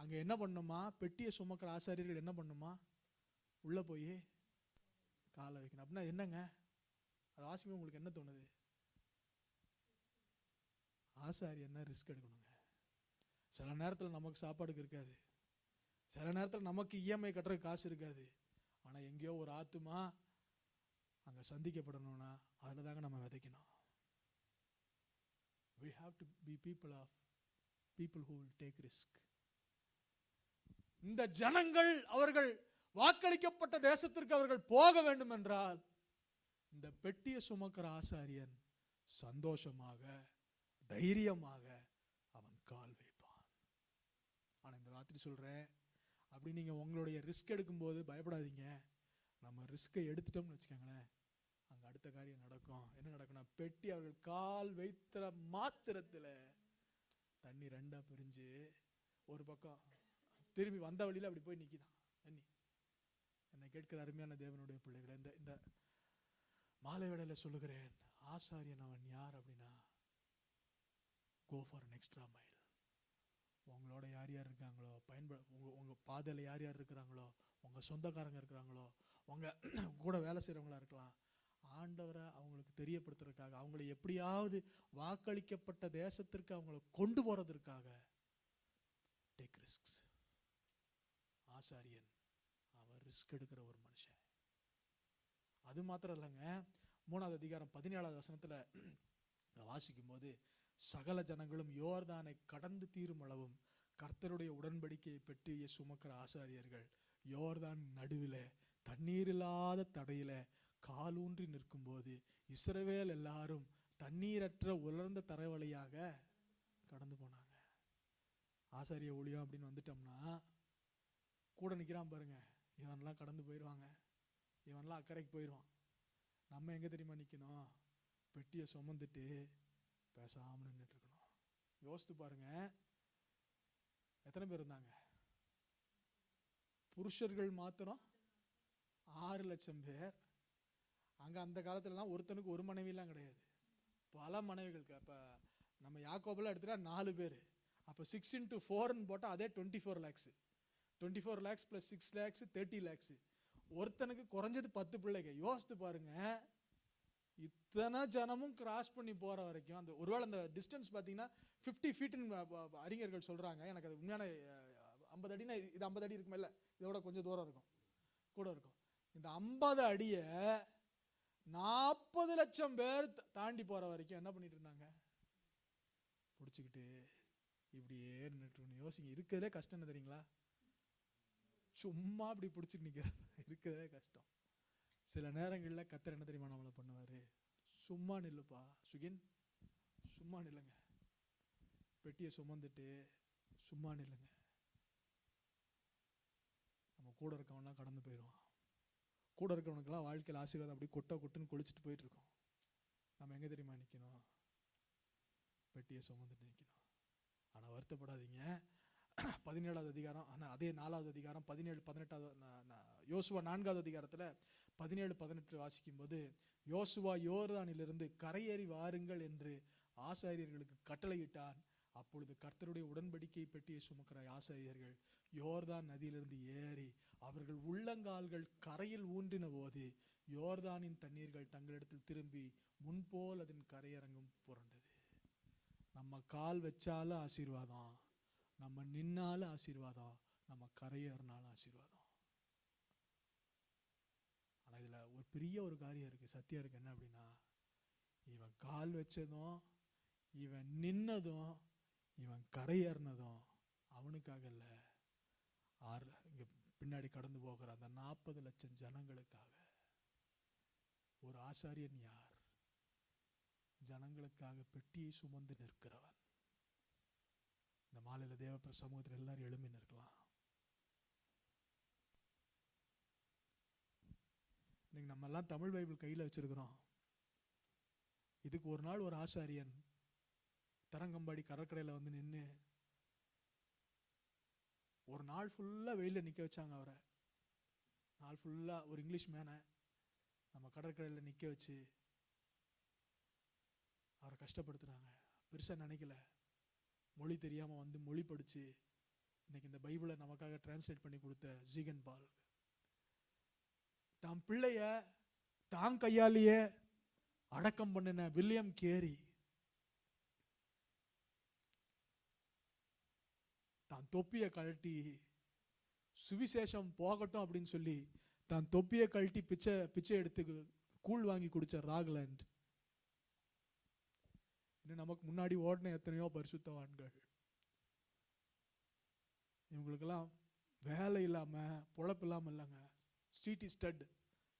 அங்க என்ன பண்ணுமா, பெட்டியை சுமக்கிற ஆசாரியர்கள் என்ன பண்ணுமா, உள்ள போய் காலை வைக்கணும். அப்படின்னா என்னங்க, அது வாசிக்கும் உங்களுக்கு என்ன தோணுது? ஆசாரி என்ன ரிஸ்க் எடுக்கணுங்க. சில நேரத்தில் நமக்கு சாப்பாடுக்கு இருக்காது, சில நேரத்தில் நமக்கு இஎம்ஐ கட்டுறதுக்கு காசு இருக்காது. ஆனா எங்கேயோ ஒரு ஆத்துமா அங்க சந்திக்கப்படணும்னா அதுல தாங்க நம்ம விதைக்கணும். We have to be people who will take risk. இந்த ஜனங்கள் அவர்கள் வாக்களிக்கப்பட்ட தேசத்திற்கு அவர்கள் போக வேண்டும் என்றால் இந்த பெட்டியை சுமக்கிற ஆசாரியன் சந்தோஷமாக தைரியமாக அவன் கால் வைப்பான். ஆனா இந்த ராத்திரி சொல்றேன், அப்படி நீங்க உங்களுடைய ரிஸ்க் எடுக்கும் போது பயப்படாதீங்க. நம்ம ரிஸ்கை எடுத்துட்டோம்னு வச்சுக்கோங்களேன், அங்க அடுத்த காரியம் நடக்கும். என்ன நடக்கும்னா, பெட்டி அவர்கள் கால் வைத்த மாத்திரத்துல தண்ணி ரெண்டா பிரிஞ்சு ஒரு பக்கம் திரும்பி வந்த வழியில அப்படி போய் நிக்குதான் தண்ணி. என்னை கேட்கிற அருமையான தேவனுடைய பிள்ளைகளை, இந்த மாலை வேளையில சொல்லுகிறேன், ஆசாரியன் அவன் யார் அப்படின்னா, go for an extra mile. உங்களோட யார் யார் இருக்காங்களோ, உங்க பாதையில யார் யார் இருக்கிறாங்களோ, உங்க சொந்தக்காரங்க இருக்கிறாங்களோ, உங்க கூட வேலை செய்யறவங்களா இருக்கலாம், ஆண்டவரை அவங்களுக்கு தெரியப்படுத்துறதுக்காக, அவங்களை எப்படியாவது வாக்களிக்கப்பட்ட தேசத்திற்கு அவங்களை கொண்டு போறதற்காக டேக் ரிஸ்க்ஸ். ஆசாரியன் அவன் ரிஸ்க் எடுக்கிற ஒரு மனுஷன். அது மாத்திரம் இல்லைங்க, 3வது அதிகாரம் 17வது வசனத்துல வாசிக்கும் போது, சகல ஜனங்களும் யோர்தானை கடந்து தீரும் அளவும் கர்த்தருடைய உடன்படிக்கையை பெட்டியை சுமக்கிற ஆசாரியர்கள் யோர்தான் நடுவில தண்ணீர் இல்லாத தடையில காலூன்றி நிற்கும் போது இஸ்ரவேல் எல்லாரும் தண்ணீரற்ற உலர்ந்த தரை வழியாக கடந்து போனாங்க. ஆசாரிய ஊழியம் அப்படின்னு வந்துட்டோம்னா கூட நிக்கிறான் பாருங்க, இவன்லாம் கடந்து போயிடுவாங்க, இவன்லாம் அக்கறைக்கு போயிடுவான். நம்ம எங்க தெரியுமா நிக்கணும், பெட்டியை சுமந்துட்டு பேசாம நின்றுட்டு இருக்கணும். யோசித்து பாருங்க, எத்தனை பேர் இருந்தாங்க? புருஷர்கள் மாத்திரம் 6 லட்சம் பேர். அங்க அந்த காலத்துலலாம் ஒருத்தனுக்கு ஒரு மனைவிலாம் கிடையாது, பல மனைவிகள். அப்ப நம்ம யாக்கோபெல்லாம் எடுத்துட்டா 4 பேர். அப்ப 6 into 4 போட்டா அதே 24 lakhs. 24 lakhs plus 6 lakhs 30 lakhs. ஒருத்தனுக்கு குறைஞ்சது 10 பிள்ளைங்க. யோசித்து பாருங்க, இத்தனை ஜனமும் கிராஸ் பண்ணி போற வரைக்கும் அந்த ஒருவேளை அந்த டிஸ்டன்ஸ் பாத்தீங்கன்னா 50 feet அறிஞர்கள் சொல்றாங்க. எனக்கு அது உண்மையான 50 அடினா இது 50 அடி இருக்குமே, இல்ல இதோட கொஞ்சம் தூரம் இருக்கும், கூட இருக்கும். இந்த 50 அடிய 40 லட்சம் பேர் தாண்டி போற வரைக்கும் என்ன பண்ணிட்டு இருந்தாங்க? பிடிச்சுக்கிட்டு இப்படியே நின்றுட்டு. யோசிங்க, இருக்கிறதே கஷ்டம் என்ன தெரியுங்களா? சும்மா அப்படி பிடிச்சிட்டு நிக்கிறது இருக்கிறதே கஷ்டம். சில நேரங்கள்ல கர்த்தர் என்ன தெரியுமா நம்மளை பண்ணுவாரு? சும்மா நில்லுப்பா சுகின், சும்மா நில்லுங்க, பெட்டியை சுமந்துட்டு சும்மா நில்லுங்க. நம்ம கூட இருக்கவனா கடந்து போயிடுவான். கூட இருக்கவனுக்கெல்லாம் வாழ்க்கையில் ஆசீர்வாதம் அப்படி கொட்டுன்னு கொளிச்சுட்டு போயிட்டு இருக்கோம். நம்ம எங்க தெரியுமா நிக்கணும்? பெட்டியை சுமந்துட்டு நிக்கணும். ஆனா வருத்தப்படாதீங்க, 17வது அதிகாரம், அதே 4வது அதிகாரம் 17 18 யோசுவா 4வது அதிகாரத்துல 17 18 வாசிக்கும் போது, யோசுவா யோர்தானிலிருந்து கரையேறி வாருங்கள் என்று ஆசாரியர்களுக்கு கட்டளையிட்டான். அப்பொழுது கர்த்தருடைய உடன்படிக்கை பெட்டியை சுமக்கிற ஆசாரியர்கள் யோர்தான் நதியிலிருந்து ஏறி அவர்கள் உள்ளங்கால்கள் கரையில் ஊன்றின போது யோர்தானின் தண்ணீர்கள் தங்களிடத்தில் திரும்பி முன்போல் அதன் கரையரங்கும் புரண்டது. நம்ம கால் வச்சாலும் ஆசீர்வாதம், நம்ம நின்னாலும் ஆசீர்வாதம், நம்ம கரையேறினாலும் ஆசீர்வாதம். ஆனா இதுல ஒரு பெரிய ஒரு காரியம் இருக்கு, சத்தியம் இருக்கு. என்ன அப்படின்னா, இவன் கால் வச்சதும், இவன் நின்னதும், இவன் கரையேறினதும் அவனுக்காக இல்ல, இங்க பின்னாடி கடந்து போகிற அந்த 40 லட்சம் ஜனங்களுக்காக. ஒரு ஆசாரியன் யார்? ஜனங்களுக்காக பெட்டியை சுமந்து நிற்கிறவன். மாலையில தேவ சமூகத்தில் எல்லாரும் எழும்பி நிற்கலாம். இன்னைக்கு நம்ம எல்லாம் தமிழ் பைபிள் கையில வச்சிருக்கிறோம். இதுக்கு ஒரு நாள் ஒரு ஆசாரியன் தரங்கம்பாடி கடற்கரையில வந்து நின்று ஒரு நாள் ஃபுல்லா வெயில நிக்க வச்சாங்க. அவரை நாள் ஃபுல்லா ஒரு இங்கிலீஷ் மேனை நம்ம கடற்கரையில நிக்க வச்சு அவரை கஷ்டப்படுத்துறாங்க. பெருசா நினைக்கல. மொழி தெரியாம வந்து மொழி படிச்சு இன்னைக்கு இந்த பைபிளை நமக்காக டிரான்ஸ்லேட் பண்ணி கொடுத்த ஜீகன் பால் தாம் பிள்ளைய தான் கையாலேயே அடக்கம் பண்ணின வில்லியம் கேரி தான் தொப்பிய கழட்டி சுவிசேஷம் போகட்டும் அப்படின்னு சொல்லி தான் தொப்பிய கழட்டி பிச்சை எடுத்து கூழ் வாங்கி குடிச்ச ராக்லாண்ட், இன்னும் நமக்கு முன்னாடி ஓடின எத்தனையோ பரிசுத்தவான்கள். இவங்களுக்கெல்லாம் வேலை இல்லாம பொழப்பு இல்லாம இல்லைங்க. ஸ்டீட்டி ஸ்டட்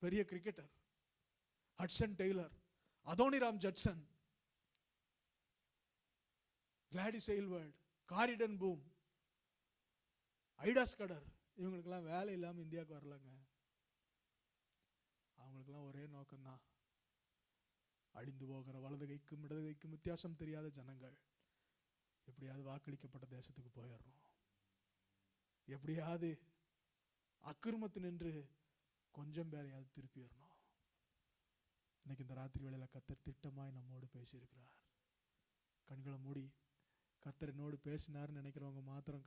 பெரிய cricketer, Hudson Taylor, Adoniram Judson, Gladys Aylward, Corrie ten Boom, Ida Scudder, இவங்களுக்கெல்லாம் வேலை இல்லாம இந்தியாவுக்கு வரலங்க. அவங்களுக்கெல்லாம் ஒரே நோக்கம்தான், அழிந்து போகிற வலது கைக்கும் இடது கைக்கும் வித்தியாசம் தெரியாத ஜனங்கள் எப்படியாவது வாக்களிக்கப்பட்ட தேசத்துக்கு போயிடணும், எப்படியாவது அக்கிரமத்து நின்று கொஞ்சம் பேரையாவது திருப்பிடணும். இன்னைக்கு இந்த ராத்திரி வேளையில கர்த்தர் திட்டமாய் நம்மோடு பேசியிருக்கிறார். கண்களை மூடி கர்த்தர் என்னோடு பேசினார்னு நினைக்கிறவங்க மாத்திரம்